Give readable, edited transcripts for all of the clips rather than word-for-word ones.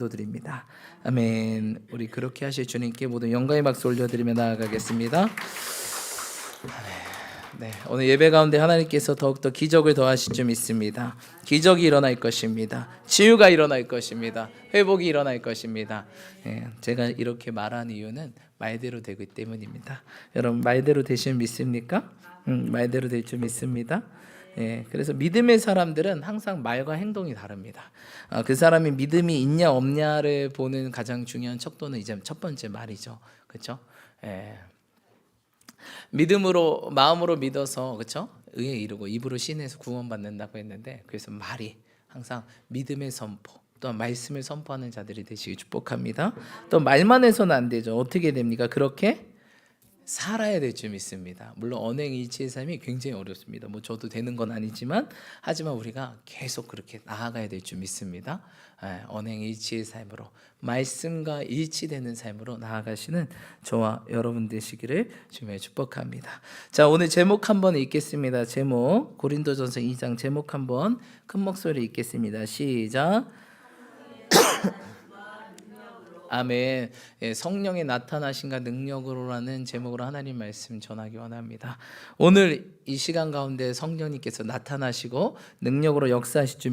기도드립니다. 아멘. 우리 그렇게 하실 주님께 모든 영광의 박수 올려드리며 나아가겠습니다. 네, 오늘 예배 가운데 하나님께서 더욱더 기적을 더하실 줄 믿습니다. 기적이 일어날 것입니다. 치유가 일어날 것입니다. 회복이 일어날 것입니다. 제가 이렇게 말한 이유는 말대로 되기 때문입니다. 여러분 말대로 되시면 믿습니까? 말대로 될 줄 믿습니다. 그래서 믿음의 사람들은 항상 말과 행동이 다릅니다. 그 사람이 믿음이 있냐 없냐를 보는 가장 중요한 척도는 이제 첫 번째 말이죠. 그렇죠? 믿음으로 마음으로 믿어서 그렇죠? 의에 이르고 입으로 신에서 구원받는다고 했는데 그래서 말이 항상 믿음의 선포 또 말씀을 선포하는 자들이 되시기 축복합니다. 또 말만 해서는 안 되죠. 어떻게 됩니까? 그렇게 살아야 될 줄 믿습니다. 물론 언행일치의 삶이 굉장히 어렵습니다. 저도 되는 건 아니지만 하지만 우리가 계속 그렇게 나아가야 될 줄 믿습니다. 언행일치의 삶으로 말씀과 일치되는 삶으로 나아가시는 저와 여러분 되시기를 주님의 축복합니다. 자, 오늘 제목 한번 읽겠습니다. 제목 고린도전서 2장 제목 한번 큰 목소리 읽겠습니다. 시작. 아멘. 성령의 나타나신가 능력으로라는 제목으로 하나님 말씀 전하기 원합니다. 오늘 이 시간 가운데 성령님께서 나타나시고 능력으로 역사하실 줄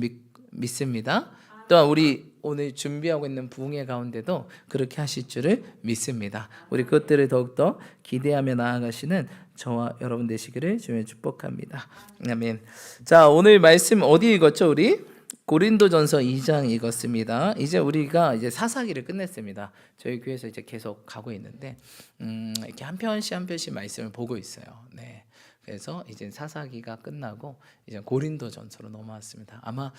믿습니다. 또한 우리 오늘 준비하고 있는 부흥회 가운데도 그렇게 하실 줄을 믿습니다. 우리 그것들을 더욱더 기대하며 나아가시는 저와 여러분 되시기를 주님의 축복합니다. 아멘. 자, 오늘 말씀 어디 읽었죠? 우리 고린도전서 2장 읽었습니다. 이제 우리가 이제 사사기를 끝냈습니다. 저희 교회에서 이제 계속 가고 있는데 이렇게 한 편씩 말씀을 보고 있어요. 네. 그래서 이제 사사기가 끝나고 이제 고린도전서로 넘어왔습니다. 아마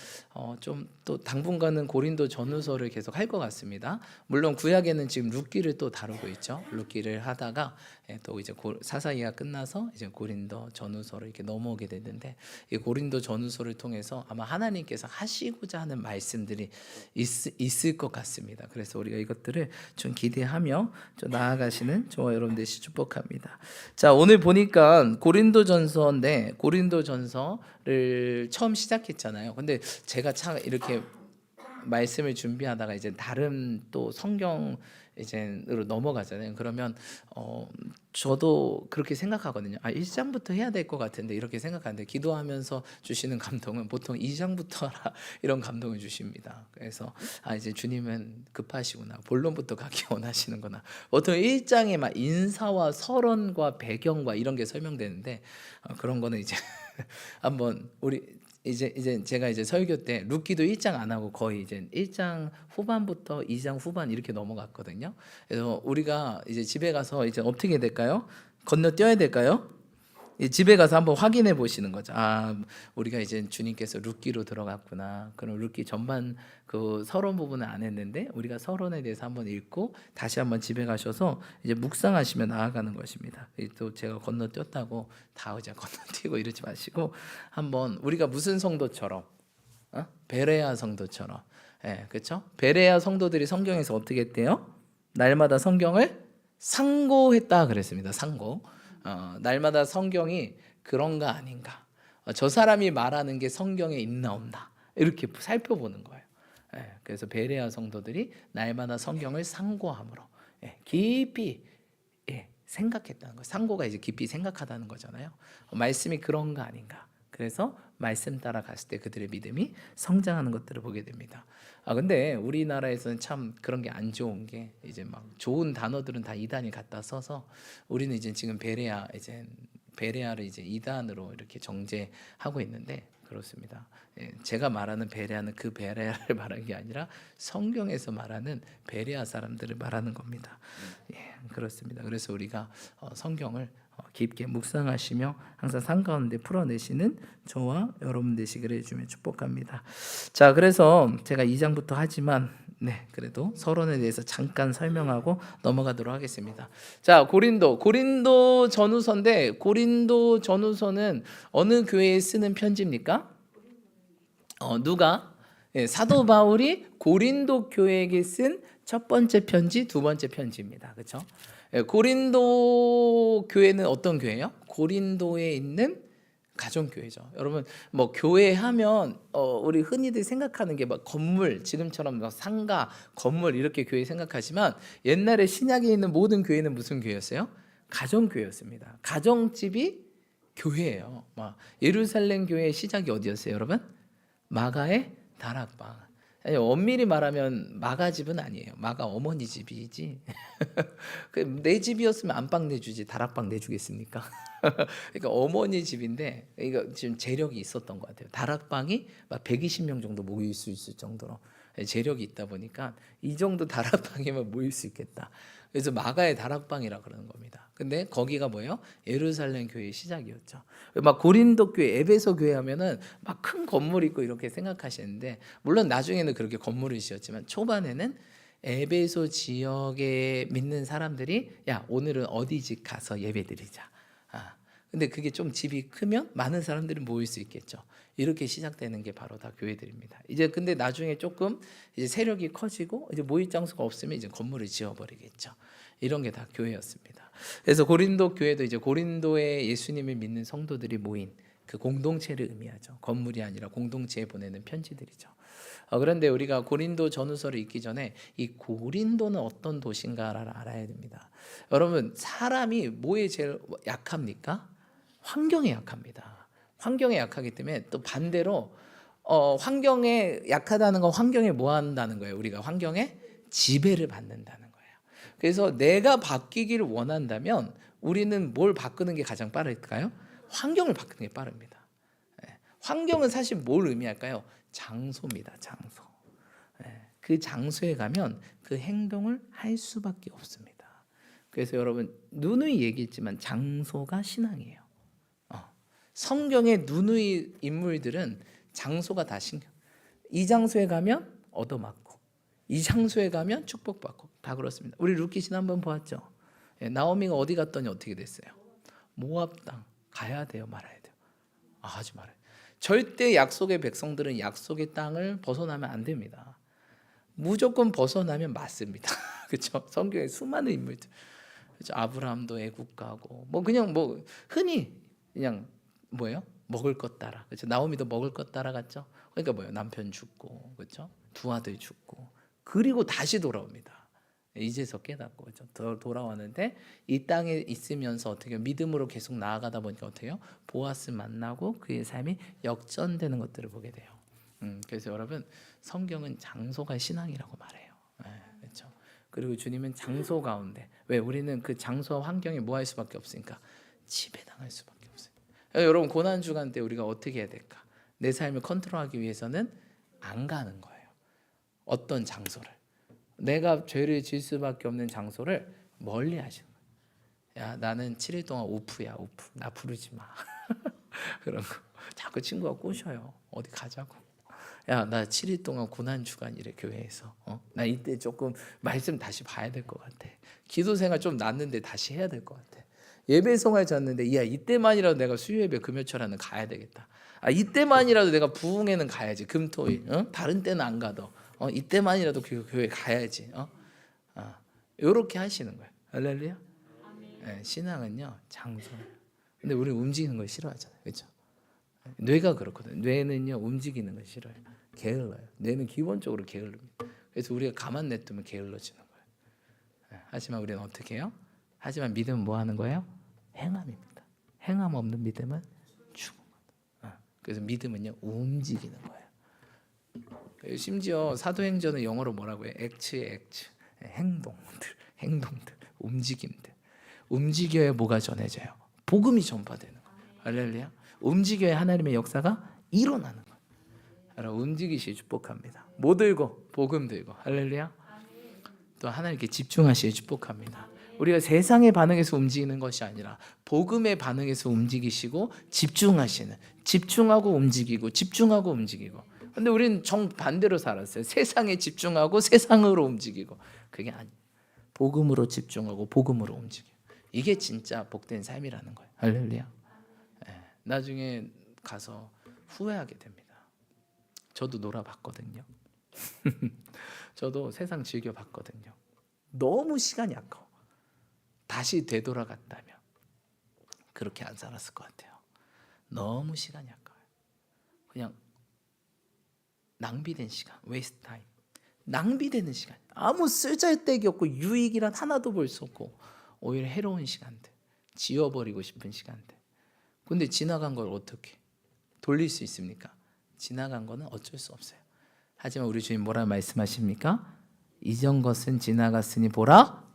좀 또 당분간은 고린도전후서를 계속 할 것 같습니다. 물론 구약에는 지금 룻기를 또 다루고 있죠. 룻기를 하다가 또 이제 사사기가 끝나서 이제 고린도전후서로 이렇게 넘어오게 됐는데 이 고린도전후서를 통해서 아마 하나님께서 하시고자 하는 말씀들이 있을 것 같습니다. 그래서 우리가 이것들을 좀 기대하며 좀 나아가시는 저와 여러분들이 축복합니다. 자, 오늘 보니까 고린도전서인데 고린도전서를 처음 시작했잖아요. 근데 제가 참 이렇게 말씀을 준비하다가 이제 다른 또 성경 이제로 넘어가잖아요. 그러면 저도 그렇게 생각하거든요. 1장부터 해야 될 것 같은데 이렇게 생각하는데 기도하면서 주시는 감동은 보통 2장부터 하라 이런 감동을 주십니다. 그래서 이제 주님은 급하시구나. 본론부터 가기 원하시는구나. 보통 1장에 막 인사와 서론과 배경과 이런 게 설명되는데 그런 거는 이제 한번 우리 이제 제가 이제 설교 때 룻기도 1장 안 하고 거의 이제 1장 후반부터 2장 후반 이렇게 넘어갔거든요. 그래서 우리가 이제 집에 가서 이제 어떻게 될까요? 건너뛰어야 될까요? 집에 가서 한번 확인해 보시는 거죠. 우리가 이제 주님께서 룻기로 들어갔구나. 그럼 룻기 전반 그 서론 부분은 안 했는데 우리가 서론에 대해서 한번 읽고 다시 한번 집에 가셔서 이제 묵상하시며 나아가는 것입니다. 또 제가 건너뛰었다고 다 이제 건너뛰고 이러지 마시고 한번 우리가 무슨 성도처럼 베레아 성도처럼 그렇죠? 베레아 성도들이 성경에서 어떻게 했대요? 날마다 성경을 상고했다 그랬습니다. 상고. 날마다 성경이 그런가 아닌가 저 사람이 말하는 게 성경에 있나 없나 이렇게 살펴보는 거예요. 그래서 베레아 성도들이 날마다 성경을 상고함으로 깊이 생각했다는 거예요. 상고가 이제 깊이 생각하다는 거잖아요. 말씀이 그런가 아닌가. 그래서 말씀 따라 갔을 때 그들의 믿음이 성장하는 것들을 보게 됩니다. 근데 우리나라에서는 참 그런 게 안 좋은 게 이제 막 좋은 단어들은 다 이단이 갖다 써서 우리는 이제 지금 베레아를 이제 이단으로 이렇게 정죄하고 있는데 그렇습니다. 제가 말하는 베레아는 그 베레아를 말하는 게 아니라 성경에서 말하는 베레아 사람들을 말하는 겁니다. 그렇습니다. 그래서 우리가 성경을 깊게 묵상하시며 항상 삶 가운데 풀어내시는 저와 여러분 되시기를 주며 축복합니다. 자, 그래서 제가 2장부터 하지만 그래도 서론에 대해서 잠깐 설명하고 넘어가도록 하겠습니다. 자, 고린도 전후서인데 고린도 전후서는 어느 교회에 쓰는 편지입니까? 누가? 사도 바울이 고린도 교회에게 쓴 첫 번째 편지, 두 번째 편지입니다. 그렇죠? 고린도 교회는 어떤 교회예요? 고린도에 있는 가정교회죠. 여러분 뭐 교회 하면 우리 흔히들 생각하는 게 막 건물, 지금처럼 막 상가, 건물 이렇게 교회 생각하지만 옛날에 신약에 있는 모든 교회는 무슨 교회였어요? 가정교회였습니다. 가정집이 교회예요. 막 예루살렘 교회의 시작이 어디였어요, 여러분? 마가의 다락방. 아니, 엄밀히 말하면 마가 집은 아니에요. 마가 어머니 집이지. 내 집이었으면 안방 내주지 다락방 내주겠습니까? 그러니까 어머니 집인데 이거 지금 재력이 있었던 것 같아요. 다락방이 막 120명 정도 모일 수 있을 정도로 재력이 있다 보니까 이 정도 다락방이면 모일 수 있겠다. 그래서 마가의 다락방이라 그러는 겁니다. 근데 거기가 뭐예요? 예루살렘 교회의 시작이었죠. 막 고린도 교회, 에베소 교회 하면은 막 큰 건물 있고 이렇게 생각하시는데 물론 나중에는 그렇게 건물을 지었지만 초반에는 에베소 지역에 믿는 사람들이 야 오늘은 어디 집 가서 예배드리자. 근데 그게 좀 집이 크면 많은 사람들이 모일 수 있겠죠. 이렇게 시작되는 게 바로 다 교회들입니다. 이제 근데 나중에 조금 이제 세력이 커지고 이제 모일 장소가 없으면 이제 건물을 지어버리겠죠. 이런 게 다 교회였습니다. 그래서 고린도 교회도 이제 고린도에 예수님을 믿는 성도들이 모인 그 공동체를 의미하죠. 건물이 아니라 공동체에 보내는 편지들이죠. 그런데 우리가 고린도 전후서를 읽기 전에 이 고린도는 어떤 도시인가를 알아야 됩니다. 여러분 사람이 뭐에 제일 약합니까? 환경에 약합니다. 환경에 약하기 때문에 또 반대로 환경에 약하다는 건 환경에 뭐 한다는 거예요? 우리가 환경에 지배를 받는다는 거예요. 그래서 내가 바뀌기를 원한다면 우리는 뭘 바꾸는 게 가장 빠를까요? 환경을 바꾸는 게 빠릅니다. 환경은 사실 뭘 의미할까요? 장소입니다. 장소. 그 장소에 가면 그 행동을 할 수밖에 없습니다. 그래서 여러분 누누이 얘기했지만 장소가 신앙이에요. 성경의 누누이 인물들은 장소가 다 신경. 이 장소에 가면 얻어맞고 이 장소에 가면 축복받고 다 그렇습니다. 우리 루키 지난번 보았죠. 나오미가 어디 갔더니 어떻게 됐어요? 모압 땅 가야 돼요, 말아야 돼요? 하지 말아요. 절대 약속의 백성들은 약속의 땅을 벗어나면 안 됩니다. 무조건 벗어나면 맞습니다. 그렇죠? 성경에 수많은 인물들, 그렇죠? 아브라함도 애국 가고, 뭐 그냥 뭐 흔히 그냥 뭐예요? 먹을 것 따라, 그렇죠? 나오미도 먹을 것 따라갔죠. 그러니까 뭐예요? 남편 죽고, 그렇죠? 두 아들 죽고, 그리고 다시 돌아옵니다. 이제서 깨닫고 그렇죠? 돌아왔는데 이 땅에 있으면서 어떻게 믿음으로 계속 나아가다 보니까 어떻게 해요? 보아스 만나고 그의 삶이 역전되는 것들을 보게 돼요. 그래서 여러분 성경은 장소가 신앙이라고 말해요. 그렇죠? 그리고 주님은 장소 가운데 왜 우리는 그 장소와 환경에 뭐 할 수밖에 없으니까 지배당할 수밖에 없어요. 여러분 고난 주간 때 우리가 어떻게 해야 될까? 내 삶을 컨트롤하기 위해서는 안 가는 거예요. 어떤 장소를 내가 죄를 질 수밖에 없는 장소를 멀리 하시는 거예요. 야 나는 7일 동안 오프야 오프. 나 부르지 마. 그런 거 자꾸 친구가 꼬셔요. 어디 가자고. 야 나 7일 동안 고난 주간이래 교회에서. 나 이때 조금 말씀 다시 봐야 될 것 같아. 기도 생활 좀 났는데 다시 해야 될 것 같아. 예배 생활 졌는데 야 이때만이라도 내가 수요 예배 금요철에는 가야 되겠다. 이때만이라도 내가 부흥회는 가야지. 금토일. 다른 때는 안 가도. 이때만이라도 교회 가야지. 이렇게 하시는 거예요. 할렐루야. 네, 신앙은요 장소. 근데 우리 움직이는 걸 싫어하잖아요, 그렇죠? 뇌가 그렇거든요. 뇌는요 움직이는 걸 싫어요. 게을러요. 뇌는 기본적으로 게을릅니다. 그래서 우리가 가만 냅두면 게을러지는 거예요. 하지만 우리는 어떻게 해요? 하지만 믿음은 뭐 하는 거예요? 행함입니다. 행함 없는 믿음은 죽은 겁니다. 그래서 믿음은요 움직이는 거예요. 심지어 사도행전은 영어로 뭐라고 해요? 액츠, 행동들, 움직임들. 움직여야 뭐가 전해져요? 복음이 전파되는 거예요. 할렐루야. 움직여야 하나님의 역사가 일어나는 거예요. 여러분 움직이시 축복합니다. 뭐 들고? 복음 들고. 할렐루야. 또 하나님께 집중하시길 축복합니다. 우리가 세상의 반응에서 움직이는 것이 아니라 복음의 반응에서 움직이시고 집중하시는, 집중하고 움직이고 집중하고 움직이고. 근데 우리는 정반대로 살았어요. 세상에 집중하고 세상으로 움직이고. 그게 아니에요. 복음으로 집중하고 복음으로 움직여요. 이게 진짜 복된 삶이라는 거예요. 할렐루야. 나중에 가서 후회하게 됩니다. 저도 놀아봤거든요. 저도 세상 즐겨봤거든요. 너무 시간이 아까워. 다시 되돌아갔다면 그렇게 안 살았을 것 같아요. 너무 시간이 아까워요. 그냥 낭비된 시간, 웨이스트 타임. 낭비되는 시간. 아무 쓸데기 없고 유익이란 하나도 볼 수 없고 오히려 해로운 시간들, 지워버리고 싶은 시간들. 근데 지나간 걸 어떻게 돌릴 수 있습니까? 지나간 거는 어쩔 수 없어요. 하지만 우리 주님 뭐라 말씀하십니까? 이전 것은 지나갔으니 보라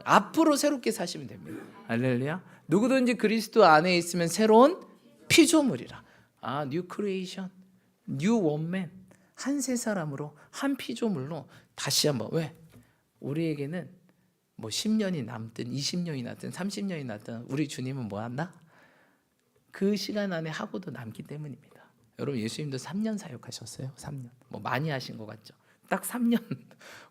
앞으로 새롭게 사시면 됩니다. 할렐루야. 누구든지 그리스도 안에 있으면 새로운 피조물이라. 뉴 크리에이션, 뉴 원맨. 한 새 사람으로 한 피조물로 다시 한번. 왜? 우리에게는 뭐 10년이 남든 20년이 남든 30년이 남든 우리 주님은 뭐 한다? 그 시간 안에 하고도 남기 때문입니다. 여러분 예수님도 3년 사역하셨어요. 3년. 뭐 많이 하신 것 같죠? 딱 3년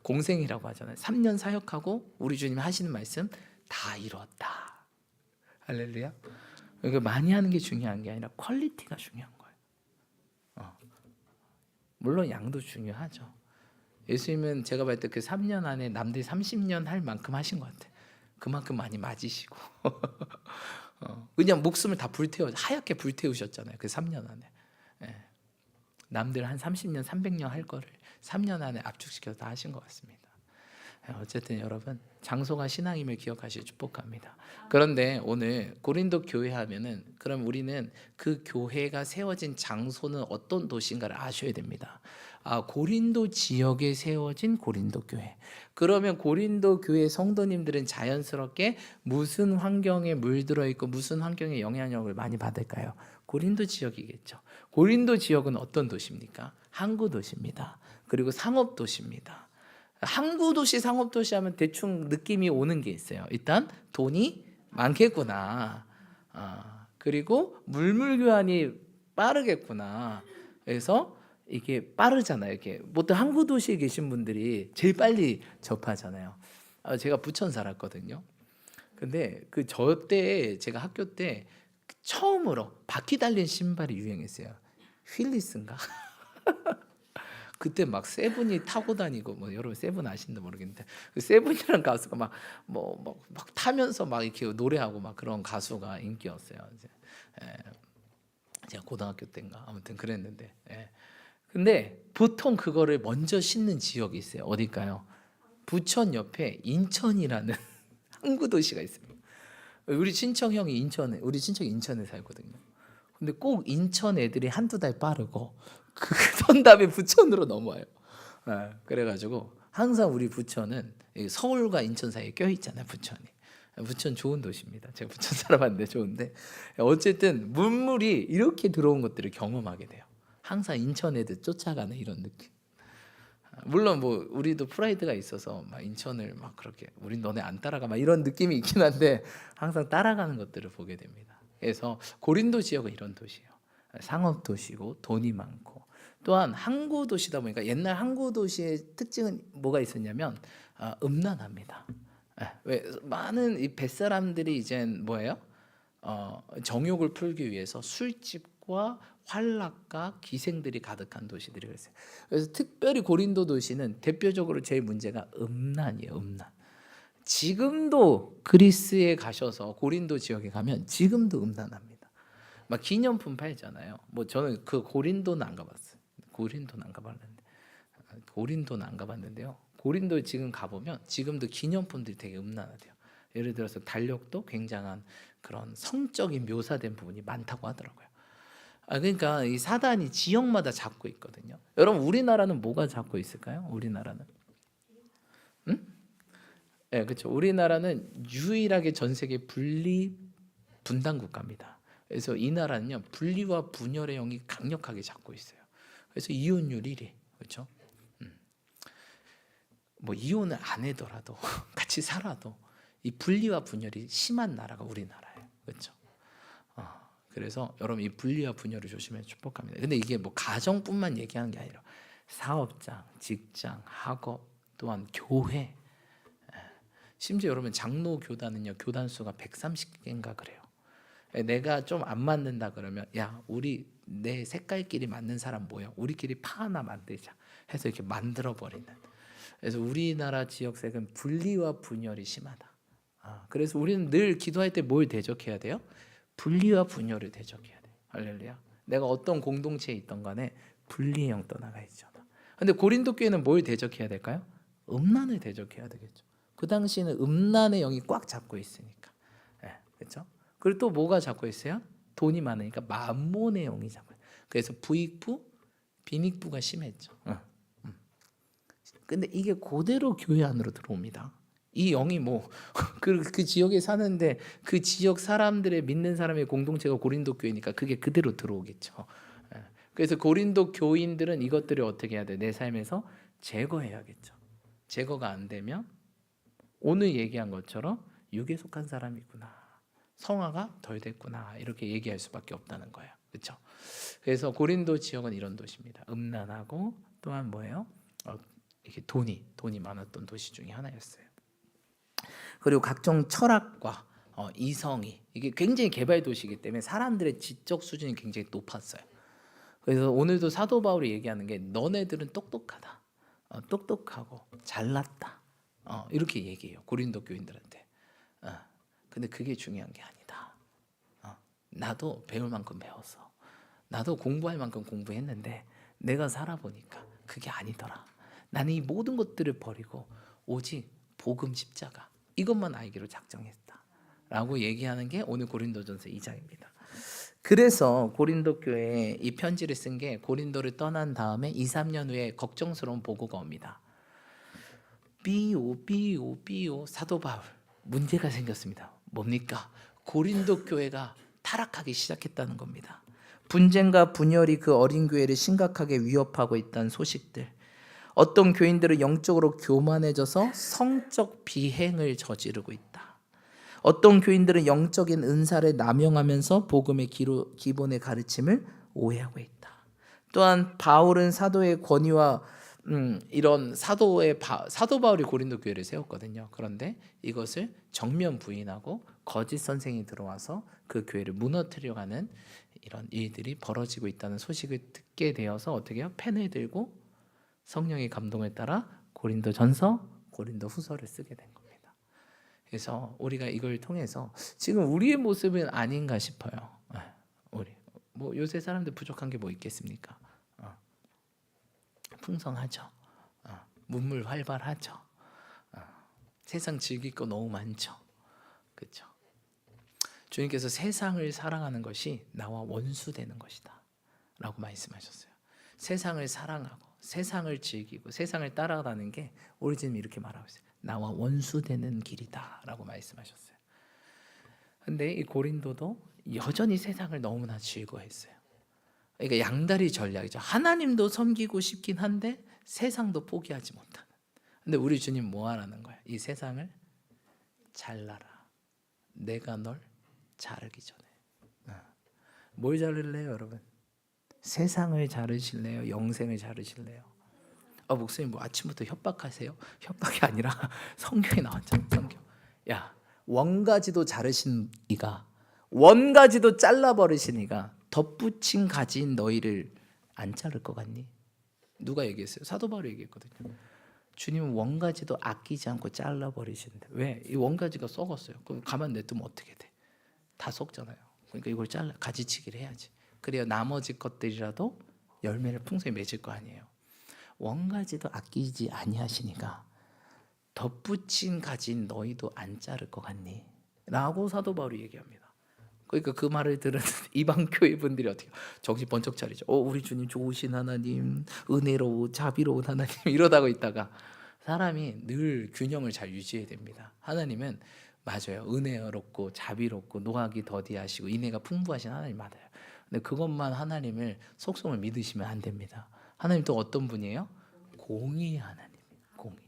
공생이라고 하잖아요. 3년 사역하고 우리 주님이 하시는 말씀 다 이뤘다. 할렐루야. 그러니까 많이 하는 게 중요한 게 아니라 퀄리티가 중요한 거예요. 물론 양도 중요하죠. 예수님은 제가 봤을 때 그 3년 안에 남들이 30년 할 만큼 하신 것 같아요. 그만큼 많이 맞으시고 그냥 목숨을 다 하얗게 불태우셨잖아요. 그 3년 안에. 남들 한 30년, 300년 할 거를 3년 안에 압축시켜서 다 하신 것 같습니다. 어쨌든 여러분 장소가 신앙임을 기억하시길 축복합니다. 그런데 오늘 고린도 교회 하면은 그럼 우리는 그 교회가 세워진 장소는 어떤 도시인가를 아셔야 됩니다. 고린도 지역에 세워진 고린도 교회. 그러면 고린도 교회 성도님들은 자연스럽게 무슨 환경에 물들어 있고 무슨 환경에 영향력을 많이 받을까요? 고린도 지역이겠죠. 고린도 지역은 어떤 도시입니까? 항구 도시입니다. 그리고 상업 도시입니다. 항구 도시, 상업 도시 하면 대충 느낌이 오는 게 있어요. 일단 돈이 많겠구나. 그리고 물물 교환이 빠르겠구나. 그래서 이게 빠르잖아요. 이렇게 보통 항구 도시에 계신 분들이 제일 빨리 접하잖아요. 제가 부천 살았거든요. 근데 그 저 때 제가 학교 때 처음으로 바퀴 달린 신발이 유행했어요. 휠리스인가? 그때 막 세븐이 타고 다니고 뭐 여러분 세븐 아시는지 모르겠는데 그 세븐이라는 가수가 막 타면서 막 이렇게 노래하고 막 그런 가수가 인기였어요. 이제 제가 고등학교 때인가 아무튼 그랬는데. 근데 보통 그거를 먼저 신는 지역이 있어요. 어딜까요? 부천 옆에 인천이라는 항구 도시가 있습니다. 우리 친척 형이 우리 친척이 인천에 살거든요. 근데 꼭 인천 애들이 한두 달 빠르고 그 다음에 부천으로 넘어와요. 그래가지고 항상 우리 부천은 서울과 인천 사이에 껴 있잖아요. 부천 좋은 도시입니다. 제가 부천 살아봤는데 좋은데 어쨌든 문물이 이렇게 들어온 것들을 경험하게 돼요. 항상 인천 애들 쫓아가는 이런 느낌. 물론 뭐 우리도 프라이드가 있어서 막 인천을 막 그렇게 우린 너네 안 따라가 막 이런 느낌이 있긴 한데 항상 따라가는 것들을 보게 됩니다. 그래서 고린도 지역은 이런 도시예요. 상업 도시고 돈이 많고 또한 항구 도시다 보니까 옛날 항구 도시의 특징은 뭐가 있었냐면 음란합니다. 왜 많은 이 뱃사람들이 이젠 뭐예요? 정욕을 풀기 위해서 술집과 환락과 기생들이 가득한 도시들이 그랬어요. 그래서 특별히 고린도 도시는 대표적으로 제일 문제가 음란이에요. 음란. 지금도 그리스에 가셔서 고린도 지역에 가면 지금도 음란합니다. 막 기념품 팔잖아요. 뭐 저는 그 고린도는 안 가봤어요. 고린도는 안 가봤는데요. 고린도 지금 가보면 지금도 기념품들이 되게 음란하대요. 예를 들어서 달력도 굉장한 그런 성적인 묘사된 부분이 많다고 하더라고요. 그러니까 이 사단이 지역마다 잡고 있거든요. 여러분 우리나라는 뭐가 잡고 있을까요? 우리나라는 네, 그렇죠. 우리나라는 유일하게 전 세계 분리 분단 국가입니다. 그래서 이 나라는요 분리와 분열의 영이 강력하게 잡고 있어요. 그래서 이혼율 1위, 그렇죠? 뭐 이혼을 안 하더라도 같이 살아도 이 분리와 분열이 심한 나라가 우리나라예요, 그렇죠? 그래서 여러분 이 분리와 분열을 조심해 축복합니다. 근데 이게 뭐 가정뿐만 얘기하는 게 아니라 사업장, 직장, 학업, 또한 교회. 심지어 여러분 장로 교단은요 교단 수가 130개인가 그래요. 내가 좀 안 맞는다 그러면 야 우리 내 색깔끼리 맞는 사람 모여 우리끼리 파 하나 만들자 해서 이렇게 만들어 버리는. 그래서 우리나라 지역색은 분리와 분열이 심하다. 그래서 우리는 늘 기도할 때 뭘 대적해야 돼요? 분리와 분열을 대적해야 돼요. 할렐루야. 내가 어떤 공동체에 있던 간에 분리의 영 떠나가 있잖아. 근데 고린도 교회는 뭘 대적해야 될까요? 음란을 대적해야 되겠죠. 그 당시에는 음란의 영이 꽉 잡고 있으니까. 그렇죠? 그리고 또 뭐가 잡고 있어요? 돈이 많으니까 만몬의 영이 잡고 있어요. 그래서 부익부, 빈익부가 심했죠. 근데 이게 그대로 교회 안으로 들어옵니다. 이 영이 그 지역에 사는데 그 지역 사람들의 믿는 사람의 공동체가 고린도 교회니까 그게 그대로 들어오겠죠. 그래서 고린도 교인들은 이것들을 어떻게 해야 돼? 내 삶에서 제거해야겠죠. 제거가 안 되면 오늘 얘기한 것처럼 육에 속한 사람이구나, 성화가 덜 됐구나, 이렇게 얘기할 수밖에 없다는 거예요. 그렇죠? 그래서 고린도 지역은 이런 도시입니다. 음란하고 또한 뭐예요? 이게 돈이 많았던 도시 중에 하나였어요. 그리고 각종 철학과 이성이 이게 굉장히 개발 도시이기 때문에 사람들의 지적 수준이 굉장히 높았어요. 그래서 오늘도 사도 바울이 얘기하는 게 너네들은 똑똑하다, 똑똑하고 잘났다, 이렇게 얘기해요. 고린도 교인들한테. 근데 그게 중요한 게 아니다. 나도 배울 만큼 배웠어. 나도 공부할 만큼 공부했는데 내가 살아보니까 그게 아니더라. 나는 이 모든 것들을 버리고 오직 복음 십자가 이것만 알기로 작정했다 라고 얘기하는 게 오늘 고린도전서 2장입니다. 그래서 고린도 교회에 이 편지를 쓴 게 고린도를 떠난 다음에 2-3년 후에 걱정스러운 보고가 옵니다. 삐오 사도 바울 문제가 생겼습니다. 뭡니까? 고린도 교회가 타락하기 시작했다는 겁니다. 분쟁과 분열이 그 어린 교회를 심각하게 위협하고 있다는 소식들, 어떤 교인들은 영적으로 교만해져서 성적 비행을 저지르고 있다. 어떤 교인들은 영적인 은사를 남용하면서 복음의 기본의 가르침을 오해하고 있다. 또한 바울은 사도의 권위와 이런 사도 바울이 고린도 교회를 세웠거든요. 그런데 이것을 정면 부인하고 거짓 선생이 들어와서 그 교회를 무너뜨려가는 이런 일들이 벌어지고 있다는 소식을 듣게 되어서 어떻게 해요? 펜을 들고 성령의 감동을 따라 고린도전서, 고린도후서를 쓰게 된 겁니다. 그래서 우리가 이걸 통해서 지금 우리의 모습은 아닌가 싶어요. 우리 요새 사람들 부족한 게 뭐 있겠습니까? 풍성하죠. 문물 활발하죠. 세상 즐길 거 너무 많죠. 그렇죠? 주님께서 세상을 사랑하는 것이 나와 원수되는 것이다 라고 말씀하셨어요. 세상을 사랑하고 세상을 즐기고 세상을 따라가는 게 우리 지금 이렇게 말하고 있어요. 나와 원수되는 길이다 라고 말씀하셨어요. 근데 이 고린도도 여전히 세상을 너무나 즐거워했어요. 그러니까 양다리 전략이죠. 하나님도 섬기고 싶긴 한데 세상도 포기하지 못하는. 근데 우리 주님 뭐 하라는 거야? 이 세상을 잘라라. 내가 널 자르기 전에. 뭘 자를래요, 여러분? 세상을 자르실래요? 영생을 자르실래요? 목사님 아침부터 협박하세요? 협박이 아니라 성경에 나왔잖아요. 성경. 야, 원가지도 자르신 이가 원가지도 잘라버리신 이가 덧붙인 가지인 너희를 안 자를 것 같니? 누가 얘기했어요? 사도 바울이 얘기했거든요. 주님은 원가지도 아끼지 않고 잘라버리신대. 왜? 이 원가지가 썩었어요. 그럼 가만 냅두면 어떻게 돼? 다 썩잖아요. 그러니까 이걸 잘라 가지치기를 해야지. 그래야 나머지 것들이라도 열매를 풍성히 맺을 거 아니에요. 원가지도 아끼지 아니하시니까 덧붙인 가지인 너희도 안 자를 것 같니? 라고 사도 바울이 얘기합니다. 그러니까 그 말을 들은 이방 교회 분들이 어떻게 정신 번쩍 차리죠. 우리 주님 좋으신 하나님, 은혜로운 자비로운 하나님 이러다가 있다가 사람이 늘 균형을 잘 유지해야 됩니다. 하나님은 맞아요. 은혜롭고 자비롭고 노하기 더디하시고 인애가 풍부하신 하나님 맞아요. 근데 그것만 하나님을 속성을 믿으시면 안 됩니다. 하나님 또 어떤 분이에요? 공의의 하나님, 공의.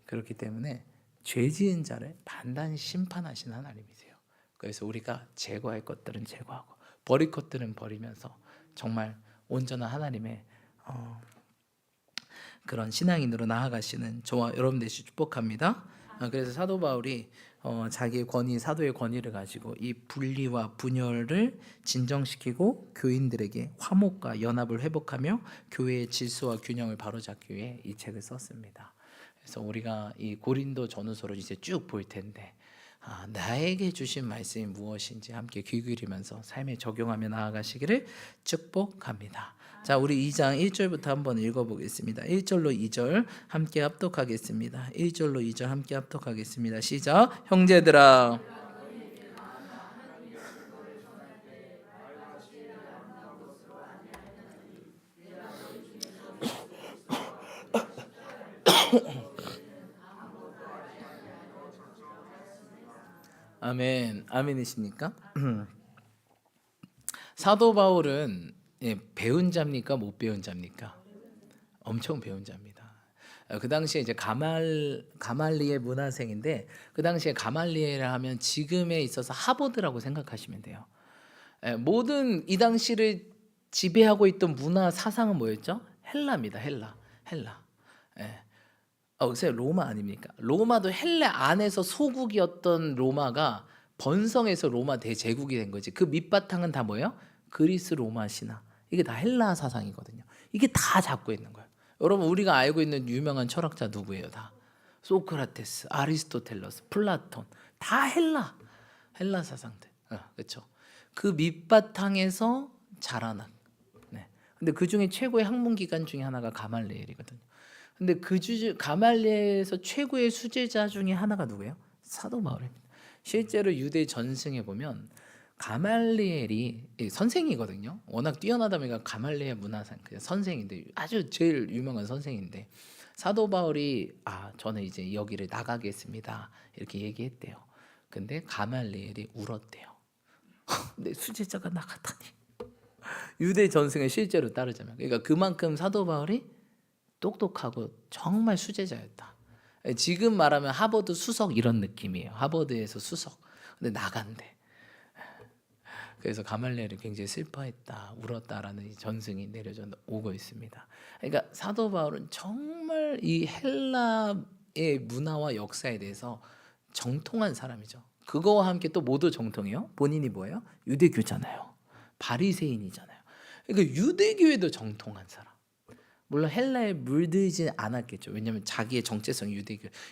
그렇기 때문에 죄 지은 자를 단단히 심판하신 하나님이세요. 그래서 우리가 제거할 것들은 제거하고 버릴 것들은 버리면서 정말 온전한 하나님의 그런 신앙인으로 나아가시는 저와 여러분 되시 축복합니다. 그래서 사도 바울이 자기의 권위, 사도의 권위를 가지고 이 분리와 분열을 진정시키고 교인들에게 화목과 연합을 회복하며 교회의 질서와 균형을 바로잡기 위해 이 책을 썼습니다. 그래서 우리가 이 고린도 전후서를 이제 쭉 볼 텐데 나에게 주신 말씀이 무엇인지 함께 귀 기울이면서 삶에 적용하며 나아가시기를 축복합니다. 자, 우리 2장 1절부터 한번 읽어보겠습니다. 1절로 2절 함께 합독하겠습니다. 1절로 2절 함께 합독하겠습니다. 시작. 형제들아, 아멘. 아멘이십니까? 사도 바울은 배운 자입니까? 못 배운 자입니까? 엄청 배운 자입니다. 그 당시에 이제 가말리엘 문화생인데, 그 당시에 가말리엘을 하면 지금에 있어서 하버드라고 생각하시면 돼요. 모든 이 당시를 지배하고 있던 문화 사상은 뭐였죠? 헬라입니다. 헬라. 글쎄 로마 아닙니까? 로마도 헬라 안에서 소국이었던 로마가 번성해서 로마 대제국이 된 거지. 그 밑바탕은 다 뭐예요? 그리스 로마 신화. 이게 다 헬라 사상이거든요. 이게 다 잡고 있는 거예요. 여러분, 우리가 알고 있는 유명한 철학자 누구예요? 다 소크라테스, 아리스토텔레스, 플라톤, 다 헬라 사상들. 그렇죠? 그 밑바탕에서 자라난. 네. 근데 그 중에 최고의 학문 기관 중에 하나가 가말리엘이거든요. 근데 가말리엘에서 최고의 수제자 중에 하나가 누구예요? 사도 바울입니다. 실제로 유대 전승에 보면 가말리엘이 선생이거든요. 워낙 뛰어나다 보니까 가말리엘 문화상 선생인데, 아주 제일 유명한 선생인데, 사도 바울이 저는 이제 여기를 나가겠습니다 이렇게 얘기했대요. 근데 가말리엘이 울었대요. 내 수제자가 나갔다니. 유대 전승에 실제로 따르자면, 그러니까 그만큼 사도 바울이 똑똑하고 정말 수제자였다. 지금 말하면 하버드 수석 이런 느낌이에요. 하버드에서 수석. 근데 나간대. 그래서 가말리엘이 굉장히 슬퍼했다, 울었다라는 이 전승이 내려져 오고 있습니다. 그러니까 사도 바울은 정말 이 헬라의 문화와 역사에 대해서 정통한 사람이죠. 그거와 함께 또 모두 정통해요. 본인이 뭐예요? 유대교잖아요. 바리새인이잖아요. 그러니까 유대교에도 정통한 사람. 물론 헬라에 물들지 않았겠죠. 왜냐하면 자기의 정체성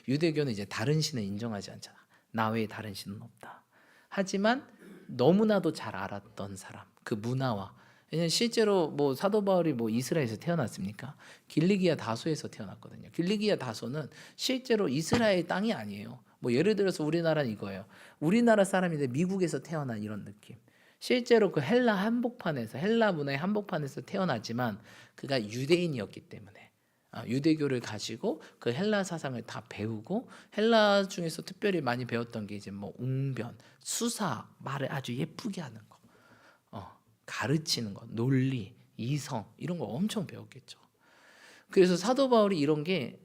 유대교는 이제 다른 신을 인정하지 않잖아. 나 외에 다른 신은 없다. 하지만 너무나도 잘 알았던 사람, 그 문화와. 왜냐하면 실제로 뭐 사도 바울이 뭐 이스라엘에서 태어났습니까? 길리기아 다소에서 태어났거든요. 길리기아 다소는 실제로 이스라엘 땅이 아니에요. 뭐 예를 들어서 우리나라는 이거예요. 우리나라 사람인데 미국에서 태어난 이런 느낌. 실제로 그 헬라 문화의 한복판에서 태어나지만 그가 유대인이었기 때문에 유대교를 가지고 그 헬라 사상을 다 배우고, 헬라 중에서 특별히 많이 배웠던 게 이제 뭐 웅변, 수사, 말을 아주 예쁘게 하는 거, 가르치는 거, 논리, 이성 이런 거 엄청 배웠겠죠. 그래서 사도 바울이 이런 게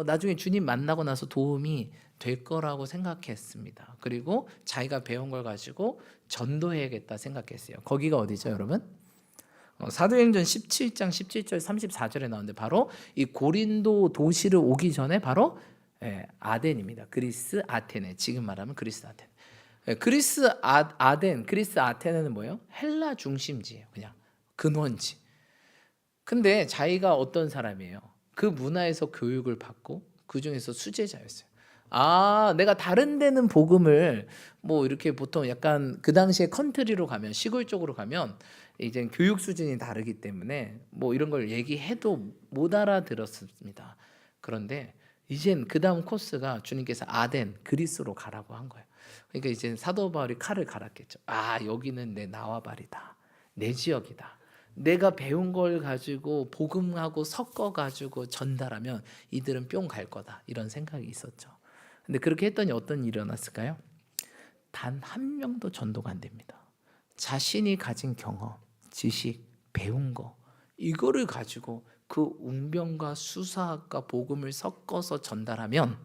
나중에 주님 만나고 나서 도움이 될 거라고 생각했습니다. 그리고 자기가 배운 걸 가지고 전도해야겠다 생각했어요. 거기가 어디죠, 여러분? 사도행전 17장 17절 34절에 나오는데, 바로 이 고린도 도시를 오기 전에 바로 아덴입니다. 그리스 아테네, 지금 말하면 그리스 아테네. 그리스 아테네는 뭐예요? 헬라 중심지예요. 그냥 근원지. 근데 자기가 어떤 사람이에요? 그 문화에서 교육을 받고 그 중에서 수제자였어요. 내가 다른 데는 복음을 뭐 이렇게 보통 약간 그 당시에 컨트리로 가면, 시골 쪽으로 가면 이제 교육 수준이 다르기 때문에 뭐 이런 걸 얘기해도 못 알아들었습니다. 그런데 이젠 그 다음 코스가 주님께서 그리스로 가라고 한 거예요. 그러니까 이제 사도 바울이 칼을 갈았겠죠. 여기는 내 나와바리다, 내 지역이다. 내가 배운 걸 가지고 복음하고 섞어 가지고 전달하면 이들은 뿅 갈 거다, 이런 생각이 있었죠. 근데 그렇게 했더니 어떤 일이 일어났을까요? 단 한 명도 전도가 안 됩니다. 자신이 가진 경험, 지식, 배운 거, 이거를 가지고 그 웅변과 수사학과 복음을 섞어서 전달하면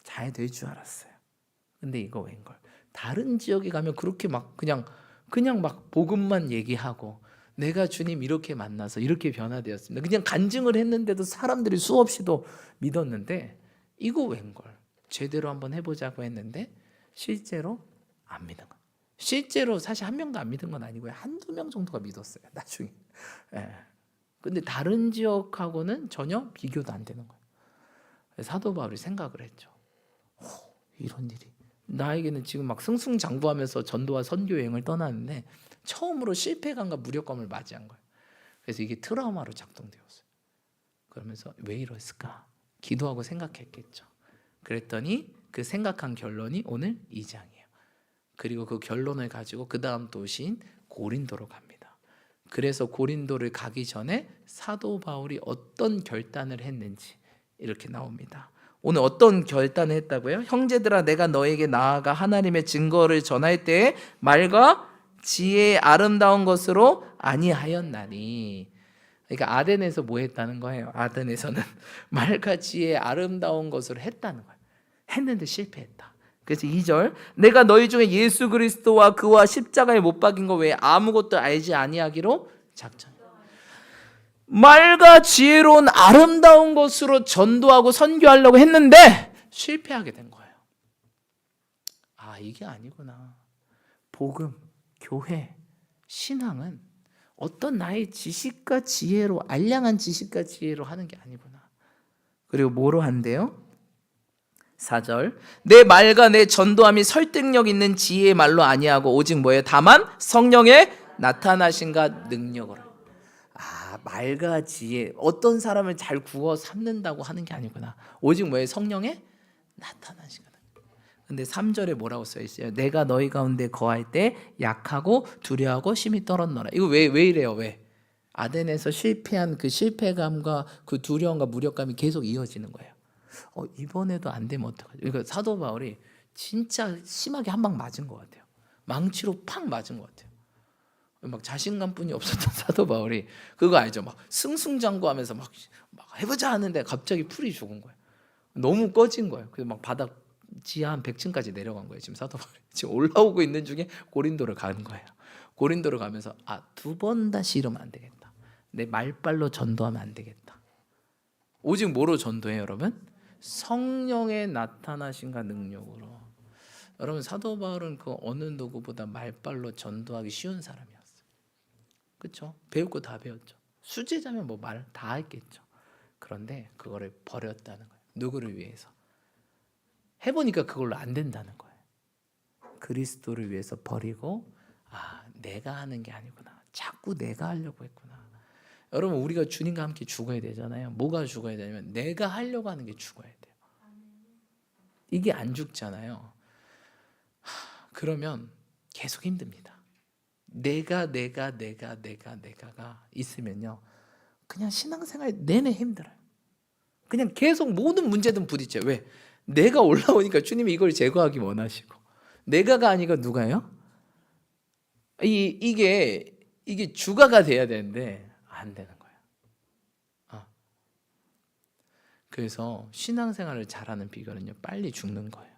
잘 될 줄 알았어요. 근데 이거 웬걸? 다른 지역에 가면 그렇게 막 그냥 막 복음만 얘기하고, 내가 주님 이렇게 만나서 이렇게 변화되었습니다, 그냥 간증을 했는데도 사람들이 수없이도 믿었는데, 이거 웬걸? 제대로 한번 해보자고 했는데 실제로 안 믿은 거예요. 실제로 사실 한 명도 안 믿은 건 아니고요, 한두 명 정도가 믿었어요, 나중에. 근데 다른 지역하고는 전혀 비교도 안 되는 거예요. 사도 바울이 생각을 했죠. 이런 일이 나에게는 지금 막 승승장구하면서 전도와 선교 여행을 떠나는데 처음으로 실패감과 무력감을 맞이한 거예요. 그래서 이게 트라우마로 작동되었어요. 그러면서 왜 이랬을까? 기도하고 생각했겠죠. 그랬더니 그 생각한 결론이 오늘 2장이에요. 그리고 그 결론을 가지고 그 다음 도시인 고린도로 갑니다. 그래서 고린도를 가기 전에 사도 바울이 어떤 결단을 했는지 이렇게 나옵니다. 오늘 어떤 결단을 했다고요? 형제들아, 내가 너에게 나아가 하나님의 증거를 전할 때에 말과 지혜의 아름다운 것으로 아니하였나니. 그러니까 아덴에서 뭐 했다는 거예요? 아덴에서는 말과 지혜의 아름다운 것으로 했다는 거예요. 했는데 실패했다. 그래서 2절, 내가 너희 중에 예수 그리스도와 그와 십자가에 못 박인 거 외에 아무것도 알지 아니하기로 작정. 말과 지혜로운 아름다운 것으로 전도하고 선교하려고 했는데 실패하게 된 거예요. 아, 이게 아니구나. 복음, 교회, 신앙은 어떤 나의 지식과 지혜로, 알량한 지식과 지혜로 하는 게 아니구나. 그리고 뭐로 한대요? 4절, 내 말과 내 전도함이 설득력 있는 지혜의 말로 아니하고 오직 뭐예요? 다만 성령의 나타나신가 능력으로. 아, 말과 지혜, 어떤 사람을 잘 구워 삼는다고 하는 게 아니구나. 오직 뭐예요? 성령의 나타나신가. 근데 3절에 뭐라고 써 있어요? 내가 너희 가운데 거할 때 약하고 두려워하고 심히 떨었노라. 이거 왜 이래요? 왜? 아덴에서 실패한 그 실패감과 그 두려움과 무력감이 계속 이어지는 거예요. 이번에도 안 되면 어떡하지? 그러니까 사도 바울이 진짜 심하게 한 방 맞은 것 같아요. 망치로 팍 맞은 것 같아요. 막 자신감뿐이 없었던 사도 바울이 그거 알죠? 막 승승장구하면서 막 해보자 하는데 갑자기 풀이 죽은 거예요. 너무 꺼진 거예요. 그래서 막 바닥 지하 한 100층까지 내려간 거예요. 지금 사도 바울이 지금 올라오고 있는 중에 고린도를 가는 거예요. 고린도를 가면서 2번 다시 이러면 안 되겠다. 내 말발로 전도하면 안 되겠다. 오직 뭐로 전도해요, 여러분? 성령의 나타나신가 능력으로. 여러분, 사도 바울은 그 어느 누구보다 말발로 전도하기 쉬운 사람이었어요. 그렇죠? 배울 거 다 배웠죠. 수제자면 뭐 말 다 했겠죠. 그런데 그거를 버렸다는 거예요. 누구를 위해서? 해보니까 그걸로 안 된다는 거예요. 그리스도를 위해서 버리고 내가 하는 게 아니구나. 자꾸 내가 하려고 했구나. 여러분, 우리가 주님과 함께 죽어야 되잖아요. 뭐가 죽어야 되냐면 내가 하려고 하는 게 죽어야 돼요. 이게 안 죽잖아요. 그러면 계속 힘듭니다. 내가가 있으면요, 그냥 신앙생활 내내 힘들어요. 그냥 계속 모든 문제든 부딪혀요. 왜? 내가 올라오니까 주님이 이걸 제거하기 원하시고, 내가가 아니고 누가요? 이게 주가가 돼야 되는데 안 되는 거예요. 그래서 신앙생활을 잘하는 비결은요, 빨리 죽는 거예요.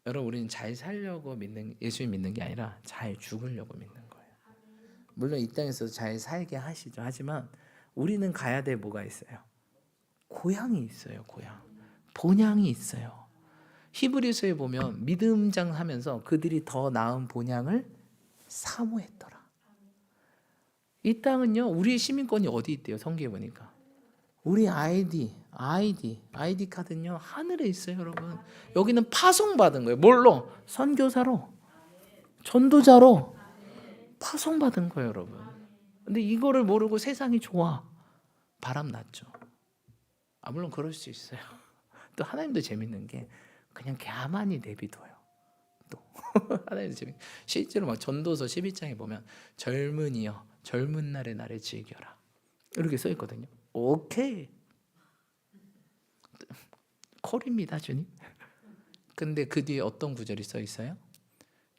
여러분, 우리는 잘 살려고 예수님 믿는 게 아니라 잘 죽으려고 믿는 거예요. 물론 이 땅에서 잘 살게 하시죠. 하지만 우리는 가야 될 뭐가 있어요? 고향이 있어요. 고향, 본향이 있어요. 히브리서에 보면 믿음장 하면서 그들이 더 나은 본향을 사모했더라. 이 땅은요, 우리의 시민권이 어디 있대요? 성경에 보니까 우리 아이디 카드는요 하늘에 있어요. 여러분, 여기는 파송받은 거예요. 뭘로? 선교사로, 전도자로 파송받은 거예요, 여러분. 근데 이거를 모르고 세상이 좋아, 바람 났죠. 물론 그럴 수 있어요. 또 하나님도 재밌는 게 그냥 가만히 내비둬요. 또 하나님도 재밌. 실제로 막 전도서 12장에 보면 젊은이여 젊은 날의 나를 즐겨라 이렇게 써 있거든요. 오케이, 콜입니다, 주님. 근데 그 뒤에 어떤 구절이 써 있어요?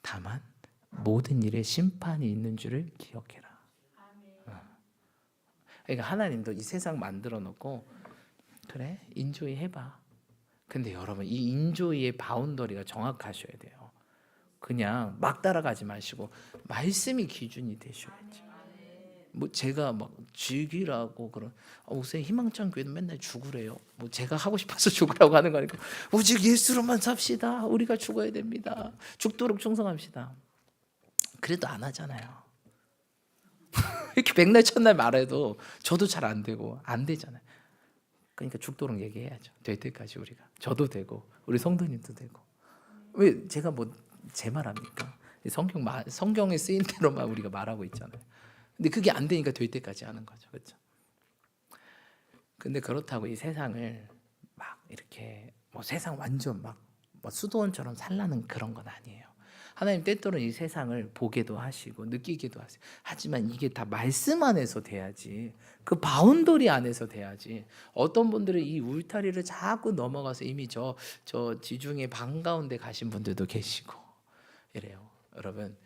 다만 모든 일에 심판이 있는 줄을 기억해라. 그러니까 하나님도 이 세상 만들어 놓고 그래, 인조이 해봐. 근데 여러분, 이 인조이의 바운더리가 정확하셔야 돼요. 그냥 막 따라가지 마시고 말씀이 기준이 되셔야지. 뭐 제가 막 죽이라고 그런 요새 희망찬 교회는 맨날 죽으래요. 뭐 제가 하고 싶어서 죽으라고 하는 거니까 오직 예수로만 삽시다. 우리가 죽어야 됩니다. 죽도록 충성합시다. 그래도 안 하잖아요. 이렇게 백날 첫날 말해도 저도 잘 안 되고 안 되잖아요. 그러니까 죽도록 얘기해야죠. 될 때까지 우리가. 저도 되고 우리 성도님도 되고. 왜 제가 뭐 제 말합니까? 성경에 쓰인 대로만 우리가 말하고 있잖아요. 근데 그게 안 되니까 될 때까지 하는 거죠, 그렇죠? 근데 그렇다고 이 세상을 막 이렇게 뭐 세상 완전 막 뭐 수도원처럼 살라는 그런 건 아니에요. 하나님 때때로는 이 세상을 보게도 하시고 느끼기도 하세요. 하지만 이게 다 말씀 안에서 돼야지, 그 바운더리 안에서 돼야지. 어떤 분들은 이 울타리를 자꾸 넘어가서 이미 저 지중해 반가운데 가신 분들도 계시고 이래요. 여러분,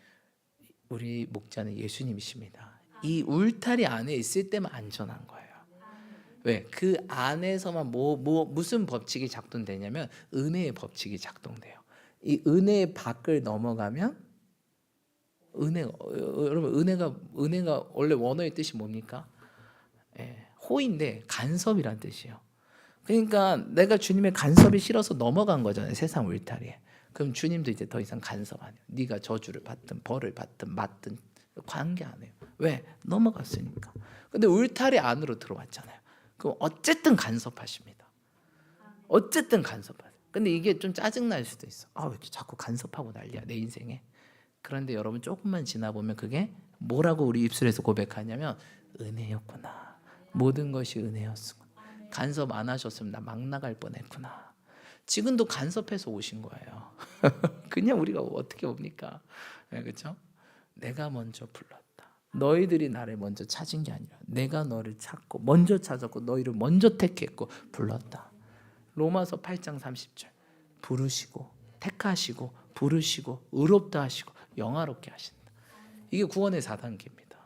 우리 목자는 예수님이십니다. 이 울타리 안에 있을 때만 안전한 거예요. 왜? 그 안에서만 무슨 법칙이 작동되냐면 은혜의 법칙이 작동돼요. 이 은혜의 밖을 넘어가면 여러분, 은혜가 원래 원어의 뜻이 뭡니까? 호인데 간섭이란 뜻이에요. 그러니까 내가 주님의 간섭이 싫어서 넘어간 거잖아요, 세상 울타리에. 그럼 주님도 이제 더 이상 간섭 안 해요. 네가 저주를 받든 벌을 받든 맞든 관계 안 해요. 왜? 넘어갔으니까. 근데 울타리 안으로 들어왔잖아요. 그럼 어쨌든 간섭하십니다. 어쨌든 간섭하세요. 근데 이게 좀 짜증날 수도 있어. 왜 이렇게 자꾸 간섭하고 난리야 내 인생에. 그런데 여러분, 조금만 지나보면 그게 뭐라고 우리 입술에서 고백하냐면 은혜였구나. 모든 것이 은혜였구나. 간섭 안 하셨으면 나 막 나갈 뻔했구나. 지금도 간섭해서 오신 거예요. 그냥 우리가 어떻게 옵니까? 그렇죠? 내가 먼저 불렀다. 너희들이 나를 먼저 찾은 게 아니라 내가 너를 찾고 먼저 찾았고 너희를 먼저 택했고 불렀다. 로마서 8장 30절. 부르시고 택하시고 부르시고 의롭다 하시고 영화롭게 하신다. 이게 구원의 4단계입니다.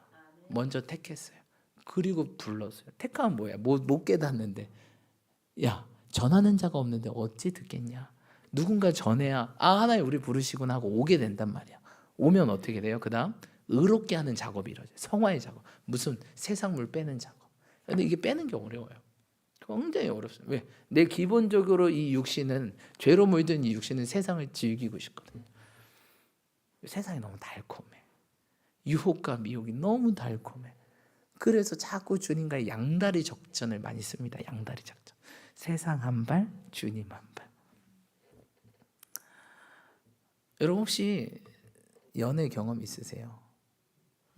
먼저 택했어요. 그리고 불렀어요. 택하면 뭐야? 못 깨닫는데, 야, 전하는 자가 없는데 어찌 듣겠냐? 누군가 전해야 하나님 우리 부르시구나 하고 오게 된단 말이야. 오면 어떻게 돼요? 그 다음 의롭게 하는 작업이 이루어져요. 성화의 작업, 무슨 세상물 빼는 작업. 근데 이게 빼는 게 어려워요. 굉장히 어렵습니다. 왜? 내 기본적으로 이 육신은, 죄로 물든 이 육신은 세상을 즐기고 싶거든요. 세상이 너무 달콤해. 유혹과 미혹이 너무 달콤해. 그래서 자꾸 주님과의 양다리 작전을 많이 씁니다. 양다리 작전. 세상 한 발, 주님 한 발. 여러분, 혹시 연애 경험 있으세요?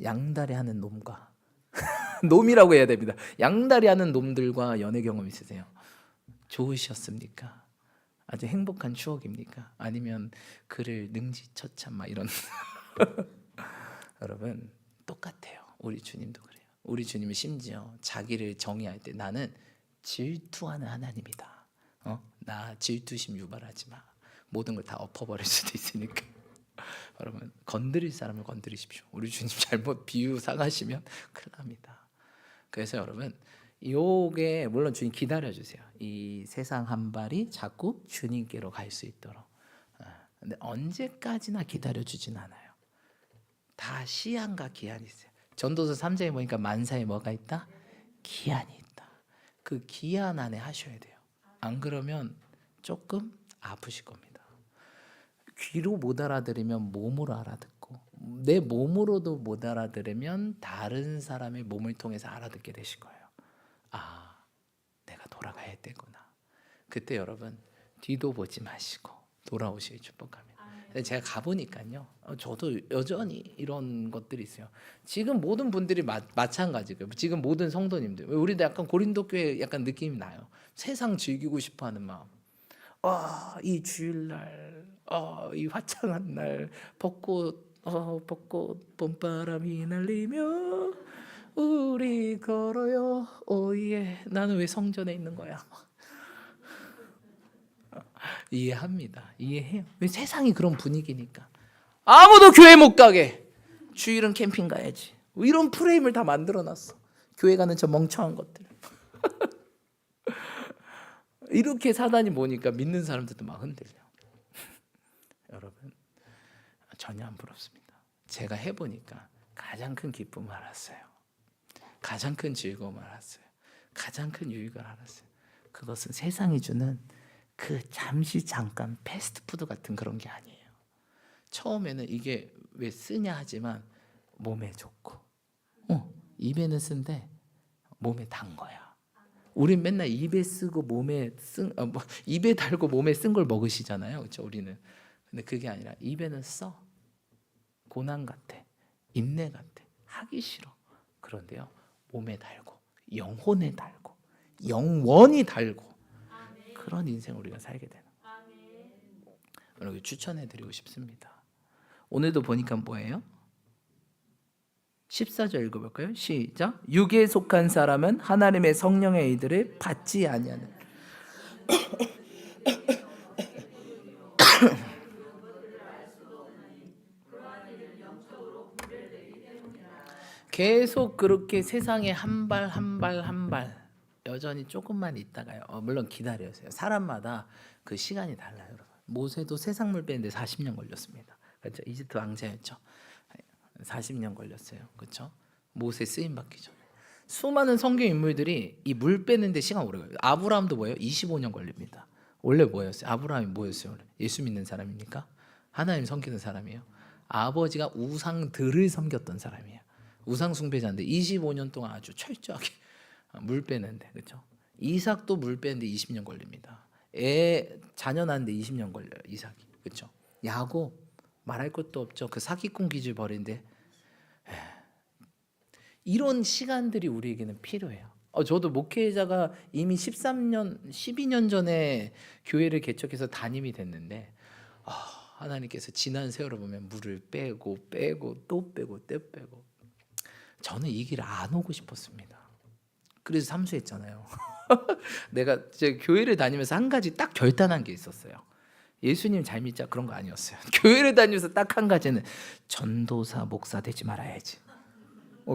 양다리 하는 놈과 놈이라고 해야 됩니다. 양다리 하는 놈들과 연애 경험 있으세요? 좋으셨습니까? 아주 행복한 추억입니까? 아니면 그를 능지처참 막 이런 여러분, 똑같아요. 우리 주님도 그래요. 우리 주님은 심지어 자기를 정의할 때 나는 질투하는 하나님이다. 나 질투심 유발하지 마. 모든 걸 다 엎어버릴 수도 있으니까. 여러분, 건드릴 사람을 건드리십시오. 우리 주님 잘못 비유 사가시면 큰일 납니다. 그래서 여러분, 요게 물론 주님 기다려주세요. 이 세상 한 발이 자꾸 주님께로 갈 수 있도록. 근데 언제까지나 기다려주진 않아요. 다 시한과 기한이 있어요. 전도서 3장에 보니까 만사에 뭐가 있다? 기한이 있다. 그 기한 안에 하셔야 돼요. 안 그러면 조금 아프실 겁니다. 귀로 못 알아들으면 몸으로 알아듣고, 내 몸으로도 못 알아들으면 다른 사람의 몸을 통해서 알아듣게 되실 거예요. 내가 돌아가야 되구나. 그때 여러분, 뒤도 보지 마시고 돌아오실 축복합니다. 제가 가보니까요, 저도 여전히 이런 것들이 있어요. 지금 모든 분들이 마찬가지고요. 지금 모든 성도님들, 우리도 약간 고린도 교회 약간 느낌이 나요. 세상 즐기고 싶어하는 마음. 이 주일날, 이 화창한 날, 벚꽃 봄바람이 날리며 우리 걸어요. 오예. 나는 왜 성전에 있는 거야? 이해합니다. 이해해요. 왜? 세상이 그런 분위기니까. 아무도 교회 못 가게. 주일은 캠핑 가야지. 이런 프레임을 다 만들어놨어. 교회 가는 저 멍청한 것들. 이렇게 사단이 모니까 믿는 사람들도 막 흔들려. 여러분, 전혀 안 부럽습니다. 제가 해보니까 가장 큰 기쁨을 알았어요. 가장 큰 즐거움을 알았어요. 가장 큰 유익을 알았어요. 그것은 세상이 주는 그 잠시 잠깐 패스트푸드 같은 그런 게 아니에요. 처음에는 이게 왜 쓰냐 하지만 몸에 좋고, 입에는 쓴데 몸에 단 거야. 우린 맨날 입에 쓰고 몸에 입에 달고 몸에 쓴 걸 먹으시잖아요, 그렇죠? 우리는, 근데 그게 아니라 입에는 써. 고난 같아, 인내 같아, 하기 싫어. 그런데요, 몸에 달고 영혼에 달고 영원히 달고 그런 인생을 우리가 살게 되는, 여러분 추천해드리고 싶습니다. 오늘도 보니까 뭐예요? 14절 읽어볼까요? 시작. 육에 속한 사람은 하나님의 성령의 의들을 받지 아니하는. 계속 그렇게 세상에 한 발 한 발 한 발 여전히 조금만 있다가요. 물론 기다려주세요. 사람마다 그 시간이 달라요, 여러분. 모세도 세상물 빼는데 40년 걸렸습니다. 그렇죠? 이집트 왕자였죠. 40년 걸렸어요. 그렇죠? 모세 쓰임 받기 전에. 수많은 성경 인물들이 이 물 빼는데 시간 오래 걸려요. 아브라함도 뭐예요? 25년 걸립니다. 원래 뭐였어요? 아브라함이 뭐였어요? 원래? 예수 믿는 사람입니까? 하나님 섬기는 사람이에요. 아버지가 우상들을 섬겼던 사람이에요. 우상 숭배자인데 25년 동안 아주 철저하게 물 빼는데, 그렇죠? 이삭도 물 빼는데 20년 걸립니다. 자녀 낳는데 20년 걸려요, 이삭이. 그렇죠? 야곱 말할 것도 없죠. 그 사기꾼 기질 벌인데 이런 시간들이 우리에게는 필요해요. 저도 목회자가 이미 13년, 12년 전에 교회를 개척해서 담임이 됐는데 하나님께서 지난 세월을 보면 물을 빼고 또 빼고 또 빼고, 저는 이 길을 안 오고 싶었습니다. 그래서 삼수했잖아요. 내가 제 교회를 다니면서 한 가지 딱 결단한 게 있었어요. 예수님 잘 믿자 그런 거 아니었어요. 교회를 다니면서 딱 한 가지는 전도사 목사 되지 말아야지.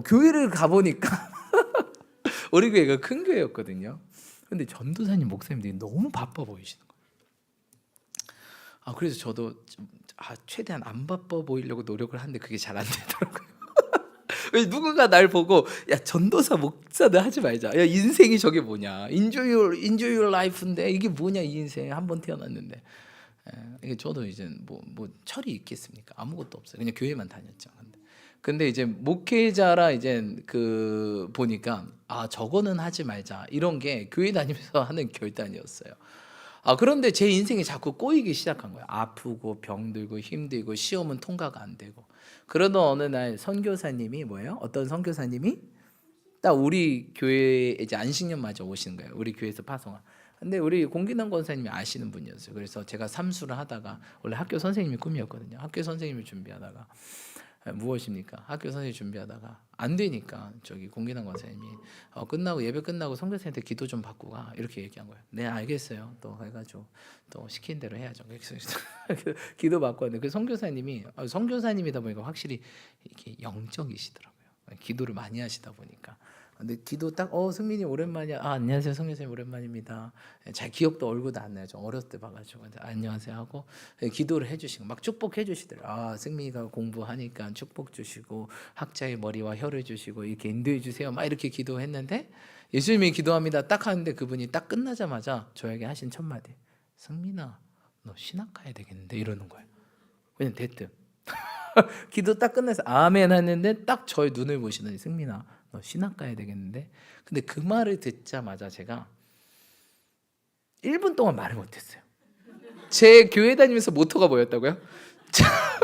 교회를 가보니까 우리 교회가 큰 교회였거든요. 근데 전도사님 목사님들이 너무 바빠 보이시는 거예요. 그래서 저도 최대한 안 바빠 보이려고 노력을 하는데 그게 잘 안 되더라고요. 누군가 날 보고 야 전도사 목사들 하지 말자. 야 인생이 저게 뭐냐? Enjoy your life인데 이게 뭐냐 이 인생 한 번 태어났는데. 이게 저도 이제 뭐 철이 있겠습니까? 아무것도 없어요. 그냥 교회만 다녔죠. 근데 이제 목회자라 이제 그 보니까 저거는 하지 말자 이런 게 교회 다니면서 하는 결단이었어요. 그런데 제 인생이 자꾸 꼬이기 시작한 거예요. 아프고 병들고 힘들고 시험은 통과가 안 되고. 그러던 어느 날 선교사님이 뭐예요? 어떤 선교사님이 딱 우리 교회에 이제 안식년 맞아 오시는 거예요. 우리 교회에서 파송한. 근데 우리 공기남 권사님이 아시는 분이었어요. 그래서 제가 삼수를 하다가, 원래 학교 선생님이 꿈이었거든요. 학교 선생님을 준비하다가 무엇입니까? 학교 선생님 준비하다가 안 되니까 저기 공기남 권사님이 끝나고 예배 끝나고 선교사한테 기도 좀 받고 가 이렇게 얘기한 거예요. 네 알겠어요. 또 해가지고 또 시킨 대로 해야죠. 기도 받고 왔는데 그 선교사님이 선교사님이다 보니까 확실히 이렇게 영적이시더라고요. 기도를 많이 하시다 보니까. 근데 기도 딱 승민이 오랜만이야. 안녕하세요 성교사님 오랜만입니다. 잘 기억도 얼굴도 안 나요. 저 어렸을 때 봐가지고 안녕하세요 하고 기도를 해주시고 막 축복해 주시더라고요. 승민이가 공부하니까 축복 주시고 학자의 머리와 혀를 주시고 이렇게 인도해 주세요. 막 이렇게 기도했는데 예수님이 기도합니다 딱 하는데 그분이 딱 끝나자마자 저에게 하신 첫 마디, 승민아 너 신학 가야 되겠는데 이러는 거예요. 그냥 대뜸 기도 딱 끝나서 아멘 했는데 딱 저의 눈을 보시더니 승민아 너 신학 가야 되겠는데. 근데 그 말을 듣자마자 제가 1분 동안 말을 못했어요. 제 교회 다니면서 모토가 뭐였다고요?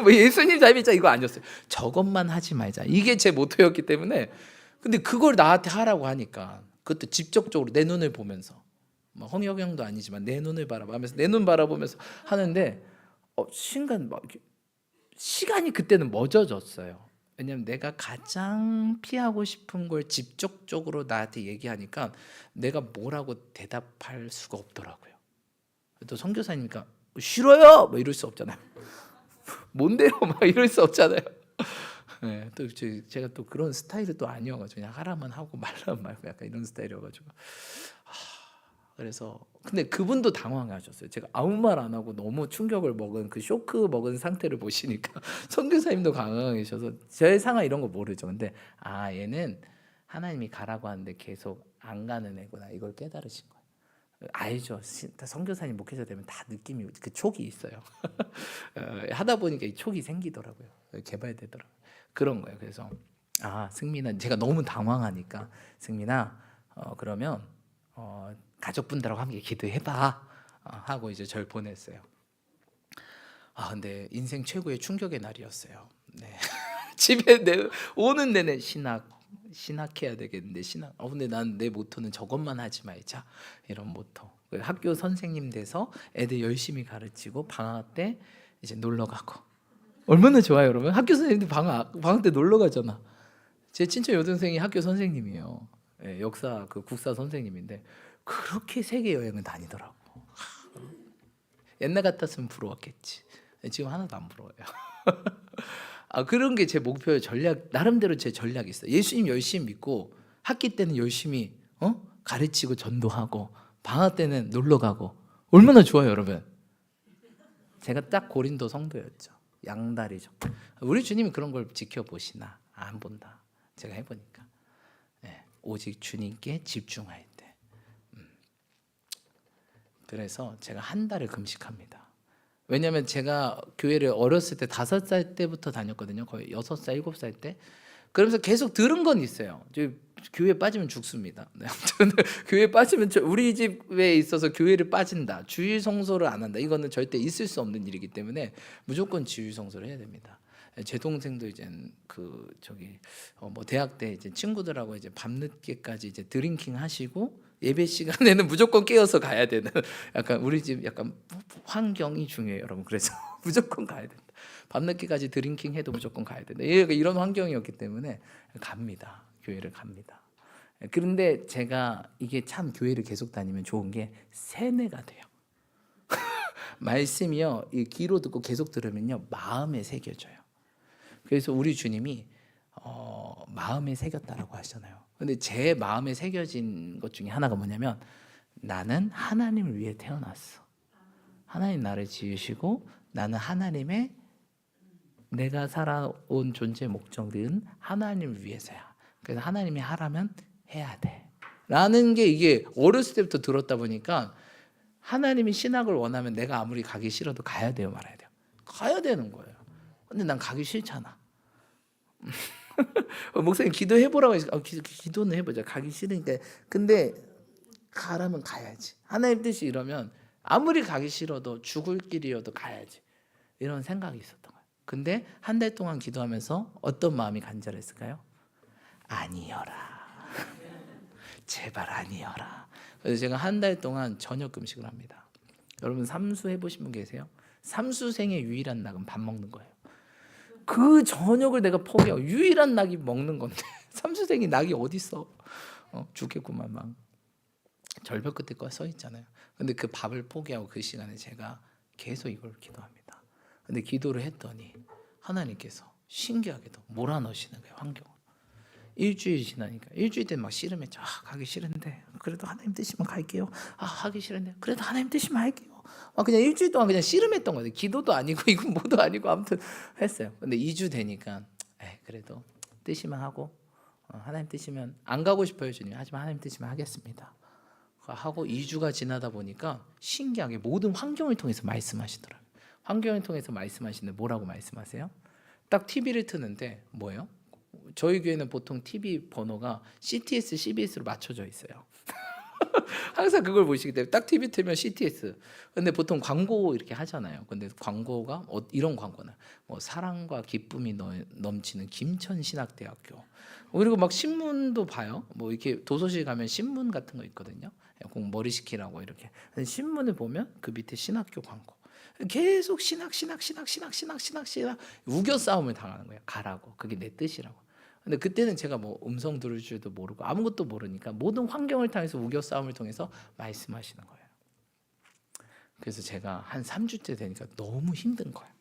뭐 예수님 잘 믿자 이거 아니었어요. 저것만 하지 말자 이게 제 모토였기 때문에. 근데 그걸 나한테 하라고 하니까 그것도 직접적으로 내 눈을 보면서, 뭐 홍역영도 아니지만 내 눈을 바라보면서 내 눈 바라보면서 하는데 순간 막 이렇게 시간이 그때는 멎어졌어요. 왜냐면 내가 가장 피하고 싶은 걸 직접적으로 나한테 얘기하니까 내가 뭐라고 대답할 수가 없더라고요. 또 선교사니까 싫어요 뭐 이럴 수 없잖아요. 뭔데요 막 이럴 수 없잖아요. 네, 또 제가 또 그런 스타일이 또 아니어가지고 그냥 하라면 하고 말라면 말고 약간 이런 스타일이어가지고. 그래서 근데 그분도 당황하셨어요. 제가 아무 말 안 하고 너무 충격을 먹은 그 쇼크 먹은 상태를 보시니까 선교사님도 당황하셔서 제 상황 이런 거 모르죠. 근데 얘는 하나님이 가라고 하는데 계속 안 가는 애구나 이걸 깨달으신 거예요. 알죠. 선교사님 목회자 되면 다 느낌이 그 촉이 있어요. 하다 보니까 이 촉이 생기더라고요. 개발되더라고요. 그런 거예요. 그래서 승민아, 제가 너무 당황하니까 승민아 그러면 가족분들하고 함께 기도해봐 하고 이제 절 보냈어요. 근데 인생 최고의 충격의 날이었어요. 네. 집에 오는 내내 신학해야 되겠는데 근데 난 내 모토는 저것만 하지 말자, 이런 모토. 학교 선생님 돼서 애들 열심히 가르치고 방학 때 이제 놀러 가고. 얼마나 좋아요, 여러분. 학교 선생님들 방학 때 놀러 가잖아. 제 친척 여동생이 학교 선생님이에요. 예, 역사 국사 선생님인데 그렇게 세계 여행을 다니더라고. 옛날 같았으면 부러웠겠지. 지금 하나도 안 부러워요. 그런 게 제 목표의 전략, 나름대로 제 전략이 있어요. 예수님 열심히 믿고 학기 때는 열심히 가르치고 전도하고 방학 때는 놀러 가고. 얼마나 좋아요, 여러분. 제가 딱 고린도 성도였죠. 양다리죠. 우리 주님이 그런 걸 지켜보시나? 안 본다. 제가 해보니까. 오직 주님께 집중할 때. 그래서 제가 한 달을 금식합니다. 왜냐하면 제가 교회를 어렸을 때 5살 때부터 다녔거든요. 거의 6살, 7살 때. 그러면서 계속 들은 건 있어요. 교회 빠지면 죽습니다. 네, 아무튼 교회 빠지면 우리 집에 있어서 교회를 빠진다, 주일 성소를 안 한다, 이거는 절대 있을 수 없는 일이기 때문에 무조건 주일 성소를 해야 됩니다. 제 동생도 이제 대학 때 이제 친구들하고 이제 밤늦게까지 이제 드링킹 하시고 예배 시간에는 무조건 깨어서 가야 되는, 약간 우리 집 약간 환경이 중요해요, 여러분. 그래서 무조건 가야 된다. 밤늦게까지 드링킹 해도 무조건 가야 된다. 이런 환경이었기 때문에 갑니다. 교회를 갑니다. 그런데 제가 이게 참 교회를 계속 다니면 좋은 게 세뇌가 돼요. 말씀이요, 이 귀로 듣고 계속 들으면요 마음에 새겨져요. 그래서 우리 주님이 마음에 새겼다라고 하시잖아요. 근데 제 마음에 새겨진 것 중에 하나가 뭐냐면, 나는 하나님을 위해 태어났어. 하나님 나를 지으시고 나는 하나님의, 내가 살아온 존재 목적은 하나님을 위해서야. 그래서 하나님이 하라면 해야 돼 라는 게, 이게 어렸을 때부터 들었다 보니까 하나님이 신학을 원하면 내가 아무리 가기 싫어도 가야 돼요, 말아야 돼요? 가야 되는 거예요. 근데 난 가기 싫잖아. 목사님 기도해보라고 해서 기도는 해보자. 가기 싫으니까. 근데 가라면 가야지. 하나님 뜻이 이러면 아무리 가기 싫어도 죽을 길이어도 가야지, 이런 생각이 있었던 거예요. 근데 한 달 동안 기도하면서 어떤 마음이 간절했을까요? 아니여라. 제발 아니여라. 그래서 제가 한 달 동안 저녁 금식을 합니다. 여러분 삼수 해보신 분 계세요? 삼수생의 유일한 낙은 밥 먹는 거예요. 그 저녁을 내가 포기하고 유일한 낙이 먹는 건데 삼수생이 낙이 어디 있어? 죽겠구만. 막 절벽 끝에 거 써 있잖아요. 근데 그 밥을 포기하고 그 시간에 제가 계속 이걸 기도합니다. 근데 기도를 했더니 하나님께서 신기하게도 몰아넣으시는 거예요, 환경을. 일주일 지나니까, 일주일 때 막 씨름했죠. 가기 싫은데 그래도 하나님 뜻이면 갈게요. 하기 싫은데 그래도 하나님 뜻이면 할게요. 그냥 일주일 동안 그냥 씨름했던 거예요. 기도도 아니고 이건 뭐도 아니고 아무튼 했어요. 근데 2주 되니까 그래도 뜻이면 하고, 하나님 뜻이면 안 가고 싶어요, 주님. 하지만 하나님 뜻이면 하겠습니다 하고 2주가 지나다 보니까 신기하게 모든 환경을 통해서 말씀하시더라고요. 환경을 통해서 말씀하시는데 뭐라고 말씀하세요? 딱 TV를 트는데 뭐예요? 저희 교회는 보통 TV 번호가 CTS, CBS로 맞춰져 있어요. 항상 그걸 보시기 때문에 딱 TV 틀면 CTS. 근데 보통 광고 이렇게 하잖아요. 근데 광고가 이런 광고는 뭐 사랑과 기쁨이 넘치는 김천신학대학교. 그리고 막 신문도 봐요. 뭐 이렇게 도서실 가면 신문 같은 거 있거든요. 꼭 머리 식히라고 이렇게. 신문을 보면 그 밑에 신학교 광고. 계속 신학 우겨 싸움을 당하는 거예요. 가라고. 그게 내 뜻이라고. 근데 그때는 제가 뭐 음성 들을 줄도 모르고 아무것도 모르니까 모든 환경을 통해서 우겨 싸움을 통해서 말씀하시는 거예요. 그래서 제가 한 3주째 되니까 너무 힘든 거예요.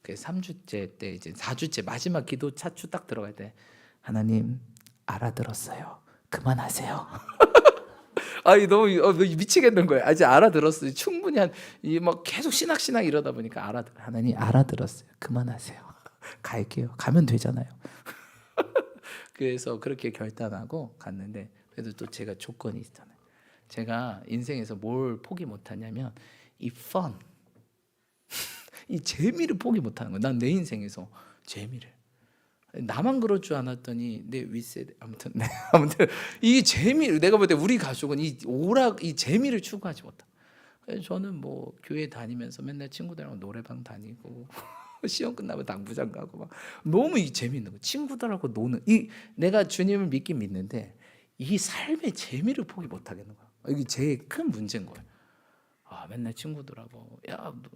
그래서 3주째 때 이제 4주째 마지막 기도 차추 딱 들어갈 때, 하나님 알아들었어요. 그만하세요. 너무 미치겠는 거예요. 아직 알아들었어요. 충분히 막 계속 신학 이러다 보니까 하나님 알아들었어요. 그만하세요. 갈게요. 가면 되잖아요. 그래서 그렇게 결단하고 갔는데, 그래도 또 제가 조건이 있잖아요. 제가 인생에서 뭘 포기 못하냐면 이 fun, 이 재미를 포기 못하는 거예요. 난 내 인생에서 재미를. 나만 그럴 줄 알았더니 내 윗세대 아무튼 이 재미를, 내가 볼 때 우리 가족은 이 재미를 추구하지 못하. 저는 뭐 교회 다니면서 맨날 친구들하고 노래방 다니고 시험 끝나면 당구장 가고 막 너무 이 재밌는 거. 친구들하고 노는 이 내가 주님을 믿긴 믿는데 이 삶의 재미를 포기 못 하겠는 거야. 이게 제일 큰 문제인 거예요. 맨날 친구들하고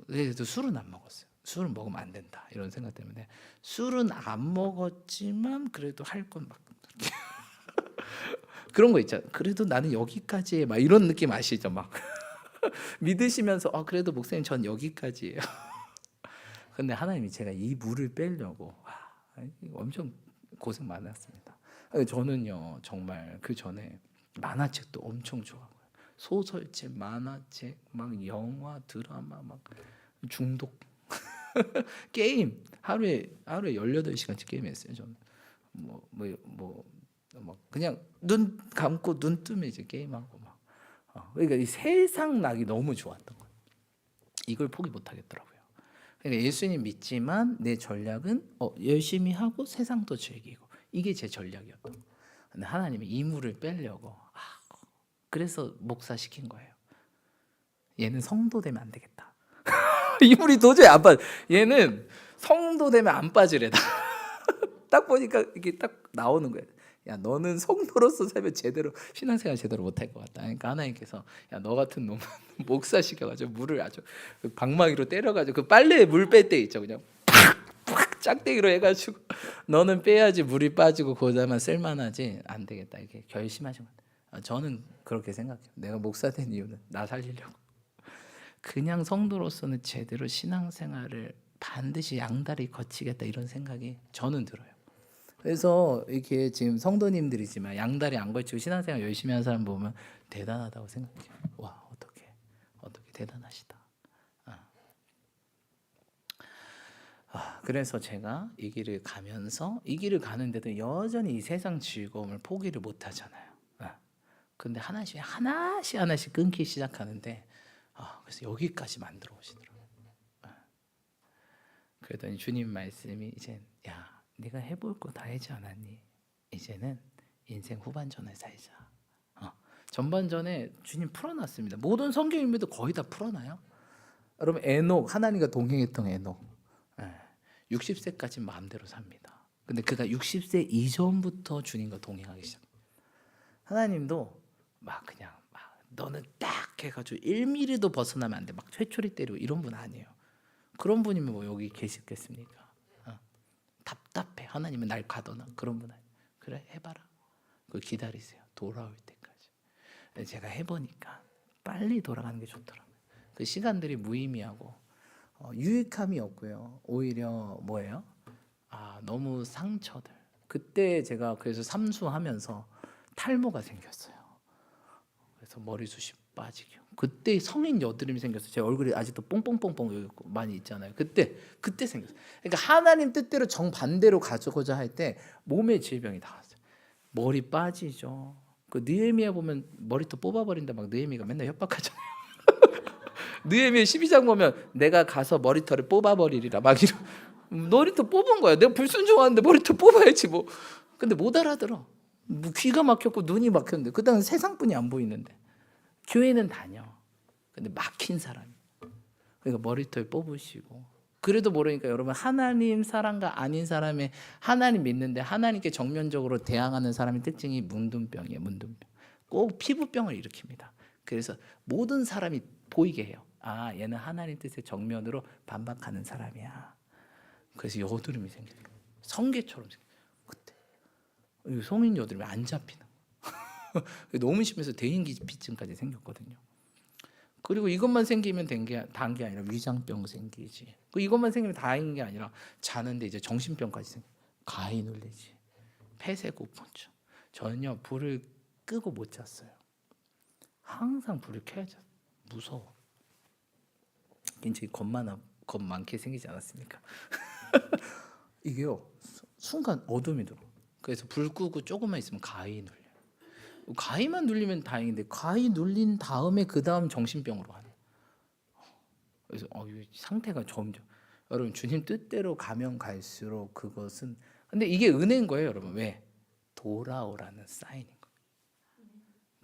그래도 술은 안 먹었어요. 술은 먹으면 안 된다 이런 생각 때문에 술은 안 먹었지만 그래도 할 건 막 그런 거 있잖아. 그래도 나는 여기까지 막 이런 느낌 아시죠? 막 믿으시면서 그래도 목사님 전 여기까지예요. 근데 하나님이 제가 이 물을 빼려고 엄청 고생 많았습니다. 저는요 정말 그 전에 만화책도 엄청 좋아하고요. 소설책, 만화책, 막 영화, 드라마 막 중독. 게임 하루에 18시간씩 게임했어요. 저는 뭐 그냥 눈 감고 눈 뜨면 이제 게임하고 막 그러니까 이 세상 낙이 너무 좋았던 거예요. 이걸 포기 못 하겠더라고요. 그러니까 예수님 믿지만 내 전략은 열심히 하고 세상도 즐기고 이게 제 전략이었던 거예요. 근데 하나님이 이 물을 빼려고 그래서 목사 시킨 거예요. 얘는 성도 되면 안 되겠다. 이 물이 도저히 안 빠져. 얘는 성도 되면 안 빠지래다. 딱 보니까 이게 딱 나오는 거예요. 야 너는 성도로서 살면 제대로 신앙생활 제대로 못할 것 같다. 그러니까 하나님께서 야 너 같은 놈은 목사 시켜가지고 물을 아주 방망이로 때려가지고 그 빨래에 물 뺄 때 있죠. 그냥 팍팍 짝대기로 해가지고 너는 빼야지 물이 빠지고 그러다만 쓸만하지. 안 되겠다 이렇게 결심하신 거예요. 저는 그렇게 생각해요. 내가 목사 된 이유는 나 살리려고. 그냥 성도로서는 제대로 신앙생활을 반드시 양다리 거치겠다 이런 생각이 저는 들어요. 그래서 이렇게 지금 성도님들이지만 양다리 안 걸치고 신앙생활 열심히 하는 사람 보면 대단하다고 생각해요. 와 어떻게 대단하시다. 그래서 제가 이 길을 가면서 이 길을 가는데도 여전히 이 세상 즐거움을 포기를 못 하잖아요. 근데 하나씩 끊기 시작하는데 그래서 여기까지 만들어 오시더라고요. 그랬더니 주님 말씀이 이제 야 네가 해볼 거 다 하지 않았니? 이제는 인생 후반전을 살자. 전반전에 주님 풀어놨습니다. 모든 성경 인물도 거의 다 풀어놔요. 여러분 에녹 하나님과 동행했던 에녹 60세까지 마음대로 삽니다. 근데 그가 60세 이전부터 주님과 동행하기 시작. 하나님도 막 그냥 너는 딱 해가지고 1mm도 벗어나면 안 돼. 막 회초리 때리고 이런 분 아니에요. 그런 분이면 뭐 여기 계시겠습니까? 답답해. 하나님은 날 가둬놔. 그런 분 아니에요. 그래 해봐라. 그걸 기다리세요. 돌아올 때까지. 제가 해보니까 빨리 돌아가는 게 좋더라고요. 그 시간들이 무의미하고 유익함이 없고요. 오히려 뭐예요? 너무 상처들. 그때 제가 그래서 삼수하면서 탈모가 생겼어요. 그래서 머리숱이 빠지고 그때 성인 여드름이 생겼어요. 제 얼굴이 아직도 뽕뽕뽕뽕 여기 많이 있잖아요. 그때 생겼어요. 그러니까 하나님 뜻대로 정반대로 가져고자 할 때 몸에 질병이 다 왔어요. 머리 빠지죠. 그 느헤미야 보면 머리도 뽑아버린다 막 느헤미가 맨날 협박하잖아요. 느헤미야 12장 보면 내가 가서 머리털을 뽑아버리리라 막 이런 머리털 뽑은 거야. 내가 불순종하는데 머리털 뽑아야지 뭐. 근데 못 알아들어. 뭐 귀가 막혔고 눈이 막혔는데 그다음 세상뿐이 안 보이는데 교회는 다녀. 근데 막힌 사람이. 그러니까 머리털 뽑으시고 그래도 모르니까 여러분 하나님 사람과 아닌 사람의 하나님 믿는데 하나님께 정면적으로 대항하는 사람의 특징이 문둥병이에요. 문둥병. 꼭 피부병을 일으킵니다. 그래서 모든 사람이 보이게 해요. 얘는 하나님 뜻에 정면으로 반박하는 사람이야. 그래서 여드름이 생겨요. 성게처럼 생겨요. 그때 성인 여드름이 안 잡히는 너무 심해서 대인기피증까지 생겼거든요. 그리고 이것만 생기면 다한 게 아니라 위장병 생기지. 이것만 생기면 다인 게 아니라 자는데 이제 정신병까지 생겨. 가위 눌리지. 폐쇄고통증. 전혀 불을 끄고 못 잤어요. 항상 불을 켜야 잤어요. 무서워. 굉장히 겁 많게 생기지 않았습니까? 이게요 순간 어둠이 들어. 그래서 불 끄고 조금만 있으면 가위 눌려. 가위만 눌리면 다행인데 가위 눌린 다음에 그 다음 정신병으로 가네. 그래서 상태가 점점 여러분 주님 뜻대로 가면 갈수록 그것은 근데 이게 은혜인 거예요, 여러분. 왜? 돌아오라는 사인인 거예요.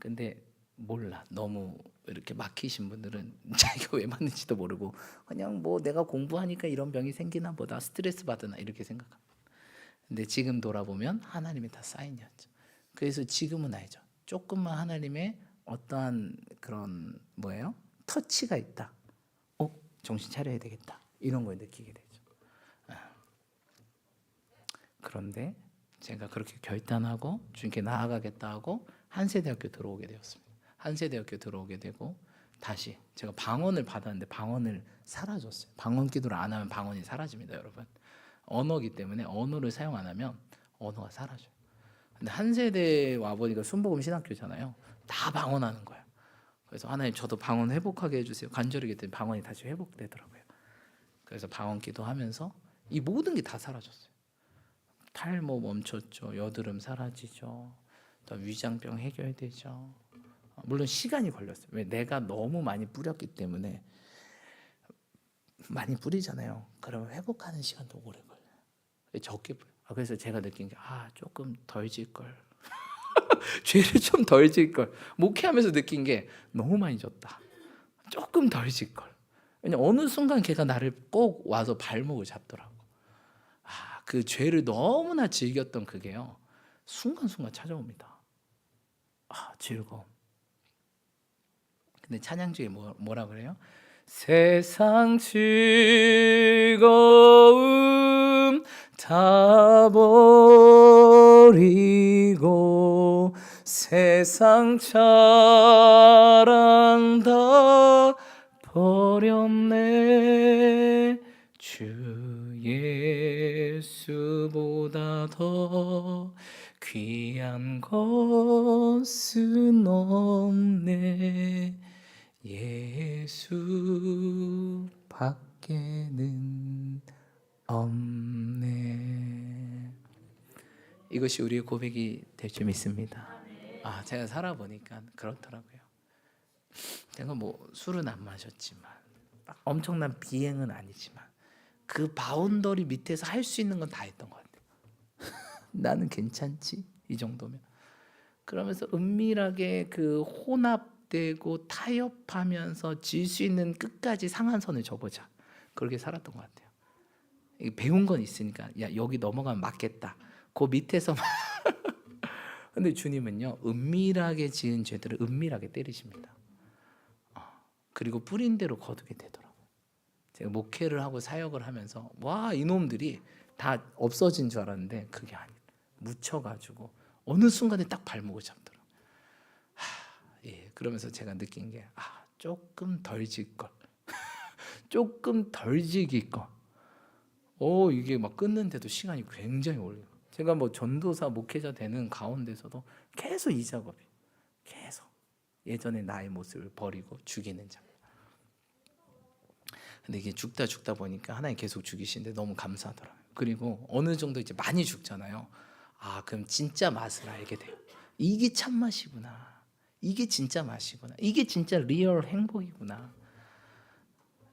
근데 몰라. 너무 이렇게 막히신 분들은 자기가 왜 맞는지도 모르고 그냥 뭐 내가 공부하니까 이런 병이 생기나 보다, 스트레스 받으나 이렇게 생각합니다. 근데 지금 돌아보면 하나님의 다 사인이었죠. 그래서 지금은 알죠. 조금만 하나님의 어떠한 그런 뭐예요? 터치가 있다. 정신 차려야 되겠다. 이런 걸 느끼게 되죠. 그런데 제가 그렇게 결단하고 주님께 나아가겠다 하고 한세대학교 들어오게 되었습니다. 한세대학교 들어오게 되고 다시 제가 방언을 받았는데 방언을 사라졌어요. 방언 기도를 안 하면 방언이 사라집니다, 여러분. 언어기 때문에 언어를 사용 안 하면 언어가 사라져요. 근데 한세대 와보니까 순복음 신학교잖아요. 다 방언하는 거예요. 그래서 하나님 저도 방언 회복하게 해주세요. 간절히 기도했더니 방언이 다시 회복되더라고요. 그래서 방언 기도하면서 이 모든 게 다 사라졌어요. 탈모 멈췄죠. 여드름 사라지죠. 또 위장병 해결되죠. 물론 시간이 걸렸어요. 왜? 내가 너무 많이 뿌렸기 때문에. 많이 뿌리잖아요. 그러면 회복하는 시간도 오래 걸려요. 적게 뿌려. 그래서 제가 느낀 게 조금 덜 질 걸. 죄를 좀 덜 질 걸. 목회하면서 느낀 게 너무 많이 졌다. 조금 덜 질 걸. 왜냐 어느 순간 걔가 나를 꼭 와서 발목을 잡더라고. 그 죄를 너무나 즐겼던 그게요. 순간순간 찾아옵니다. 즐거움. 근데 찬양 중에 뭐라 그래요? 세상 즐거움 다 버리고 세상 자랑 다 버렸네. 주 예수보다 더 귀한 것은 없네. 예수 밖에는 없네. 이것이 우리의 고백이 될 줄 믿습니다. 제가 살아보니까 그렇더라고요. 제가 뭐 술은 안 마셨지만 막 엄청난 비행은 아니지만 그 바운더리 밑에서 할 수 있는 건 다 했던 것 같아요. 나는 괜찮지? 이 정도면. 그러면서 은밀하게 그 혼합되고 타협하면서 질 수 있는 끝까지 상한선을 접보자. 그렇게 살았던 것 같아요. 배운 건 있으니까 야 여기 넘어가면 맞겠다. 그 밑에서 근데 주님은요 은밀하게 지은 죄들을 은밀하게 때리십니다. 그리고 뿌린 대로 거두게 되더라고요. 제가 목회를 하고 사역을 하면서 와 이놈들이 다 없어진 줄 알았는데 그게 아니에요. 묻혀가지고 어느 순간에 딱 발목을 잡더라고요. 그러면서 제가 느낀 게 조금 덜 질 걸. 조금 덜 지길 걸. 이게 막 끊는데도 시간이 굉장히 오래요. 제가 뭐 전도사 목회자 되는 가운데서도 계속 이 작업이 계속 예전의 나의 모습을 버리고 죽이는 작업. 근데 이게 죽다 보니까 하나님 계속 죽이시는데 너무 감사하더라고요. 그리고 어느 정도 이제 많이 죽잖아요. 그럼 진짜 맛을 알게 돼요. 이게 참 맛이구나. 이게 진짜 맛이구나. 이게 진짜 리얼 행복이구나.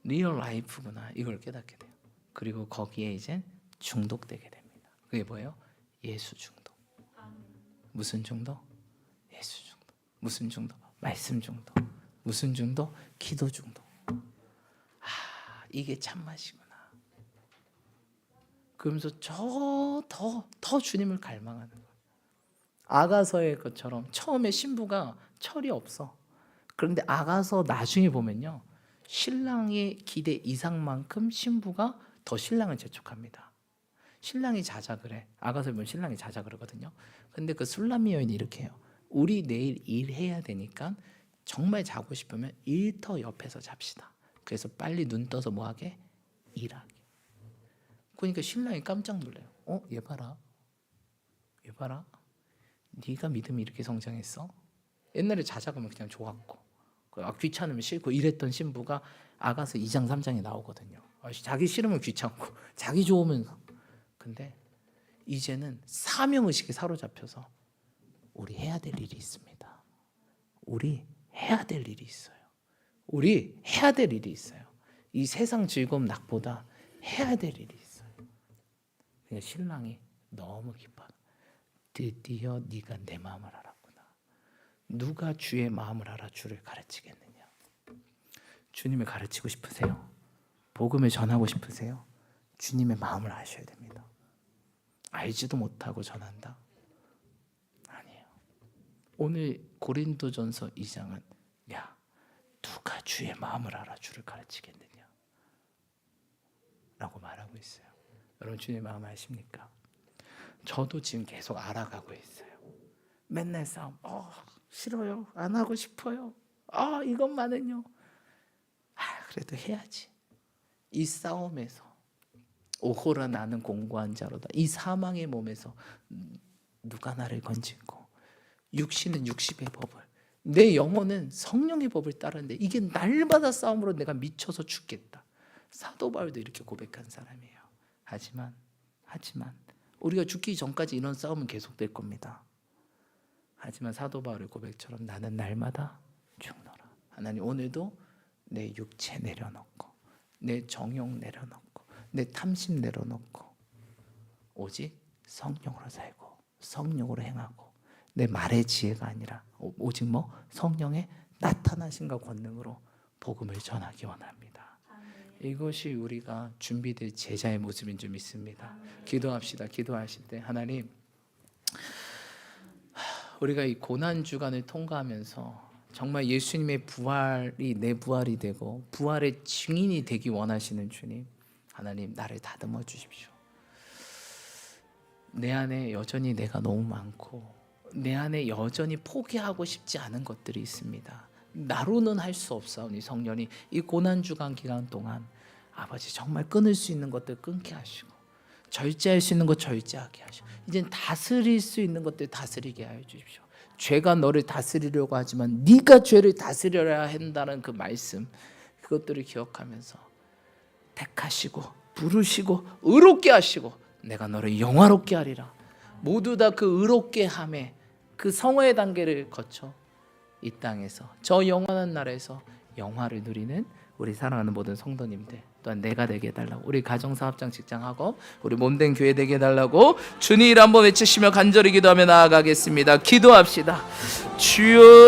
리얼 라이프구나. 이걸 깨닫게 돼요. 그리고 거기에 이제 중독되게 됩니다. 그게 뭐예요? 예수 중독. 무슨 중독? 예수 중독. 무슨 중독? 말씀 중독. 무슨 중독? 기도 중독. 이게 참맛이구나. 그러면서 더 주님을 갈망하는 거예요. 아가서의 것처럼 처음에 신부가 철이 없어. 그런데 아가서 나중에 보면요. 신랑의 기대 이상만큼 신부가 더 신랑을 재촉합니다. 신랑이 자자 그래. 아가서 보면 신랑이 자자 그러거든요. 근데 그 술람미 여인이 이렇게 해요. 우리 내일 일해야 되니까 정말 자고 싶으면 일터 옆에서 잡시다. 그래서 빨리 눈 떠서 뭐하게? 일하게. 그러니까 신랑이 깜짝 놀래요. 얘 봐라. 네가 믿음이 이렇게 성장했어? 옛날에 자작하면 그냥 좋았고 귀찮으면 싫고 이랬던 신부가 아가서 2장 3장에 나오거든요. 자기 싫으면 귀찮고 자기 좋으면. 근데 이제는 사명의식에 사로잡혀서 우리 해야 될 일이 있습니다. 우리 해야 될 일이 있어요. 이 세상 즐거움 낙보다 해야 될 일이 있어요. 그러니까 신랑이 너무 기뻐. 드디어 네가 내 마음을 알았구나. 누가 주의 마음을 알아 주를 가르치겠느냐? 주님을 가르치고 싶으세요? 복음을 전하고 싶으세요? 주님의 마음을 아셔야 됩니다. 알지도 못하고 전한다? 아니에요. 오늘 고린도전서 2장은 야, 누가 주의 마음을 알아 주를 가르치겠느냐? 라고 말하고 있어요. 여러분 주님의 마음 아십니까? 저도 지금 계속 알아가고 있어요. 맨날 싸움. 싫어요. 안 하고 싶어요. 이것만은요. 그래도 해야지. 이 싸움에서 오호라 나는 공고한 자로다. 이 사망의 몸에서 누가 나를 건질고, 육신은 육신의 법을, 내 영혼은 성령의 법을 따르는데 이게 날마다 싸움으로 내가 미쳐서 죽겠다. 사도 바울도 이렇게 고백한 사람이에요. 하지만 우리가 죽기 전까지 이런 싸움은 계속될 겁니다. 하지만 사도 바울의 고백처럼 나는 날마다 죽노라. 하나님 오늘도 내 육체 내려놓고, 내 정욕 내려놓고, 내 탐심 내려놓고 오직 성령으로 살고 성령으로 행하고, 내 말의 지혜가 아니라 오직 성령의 나타나심과 권능으로 복음을 전하기 원합니다. 이것이 우리가 준비될 제자의 모습인 줄 믿습니다. 기도합시다. 기도하실 때 하나님, 우리가 이 고난 주간을 통과하면서 정말 예수님의 부활이 내 부활이 되고 부활의 증인이 되기 원하시는 주님, 하나님 나를 다듬어 주십시오. 내 안에 여전히 내가 너무 많고 내 안에 여전히 포기하고 싶지 않은 것들이 있습니다. 나로는 할 수 없사오니 성령이 이 고난주간 기간 동안 아버지 정말 끊을 수 있는 것들 끊게 하시고, 절제할 수 있는 것 절제하게 하시고, 이젠 다스릴 수 있는 것들 다스리게 하여 주십시오. 죄가 너를 다스리려고 하지만 네가 죄를 다스려야 한다는 그 말씀, 그것들을 기억하면서 택하시고 부르시고 의롭게 하시고 내가 너를 영화롭게 하리라. 모두 다 그 의롭게 함에 그 성화의 단계를 거쳐 이 땅에서 저 영원한 나라에서 영화를 누리는 우리 사랑하는 모든 성도님들 또한 내가 되게 해달라고, 우리 가정사 합장 직장 학업 우리 몸된 교회 되게 해달라고 주님 한번 외치시며 간절히 기도하며 나아가겠습니다. 기도합시다. 주여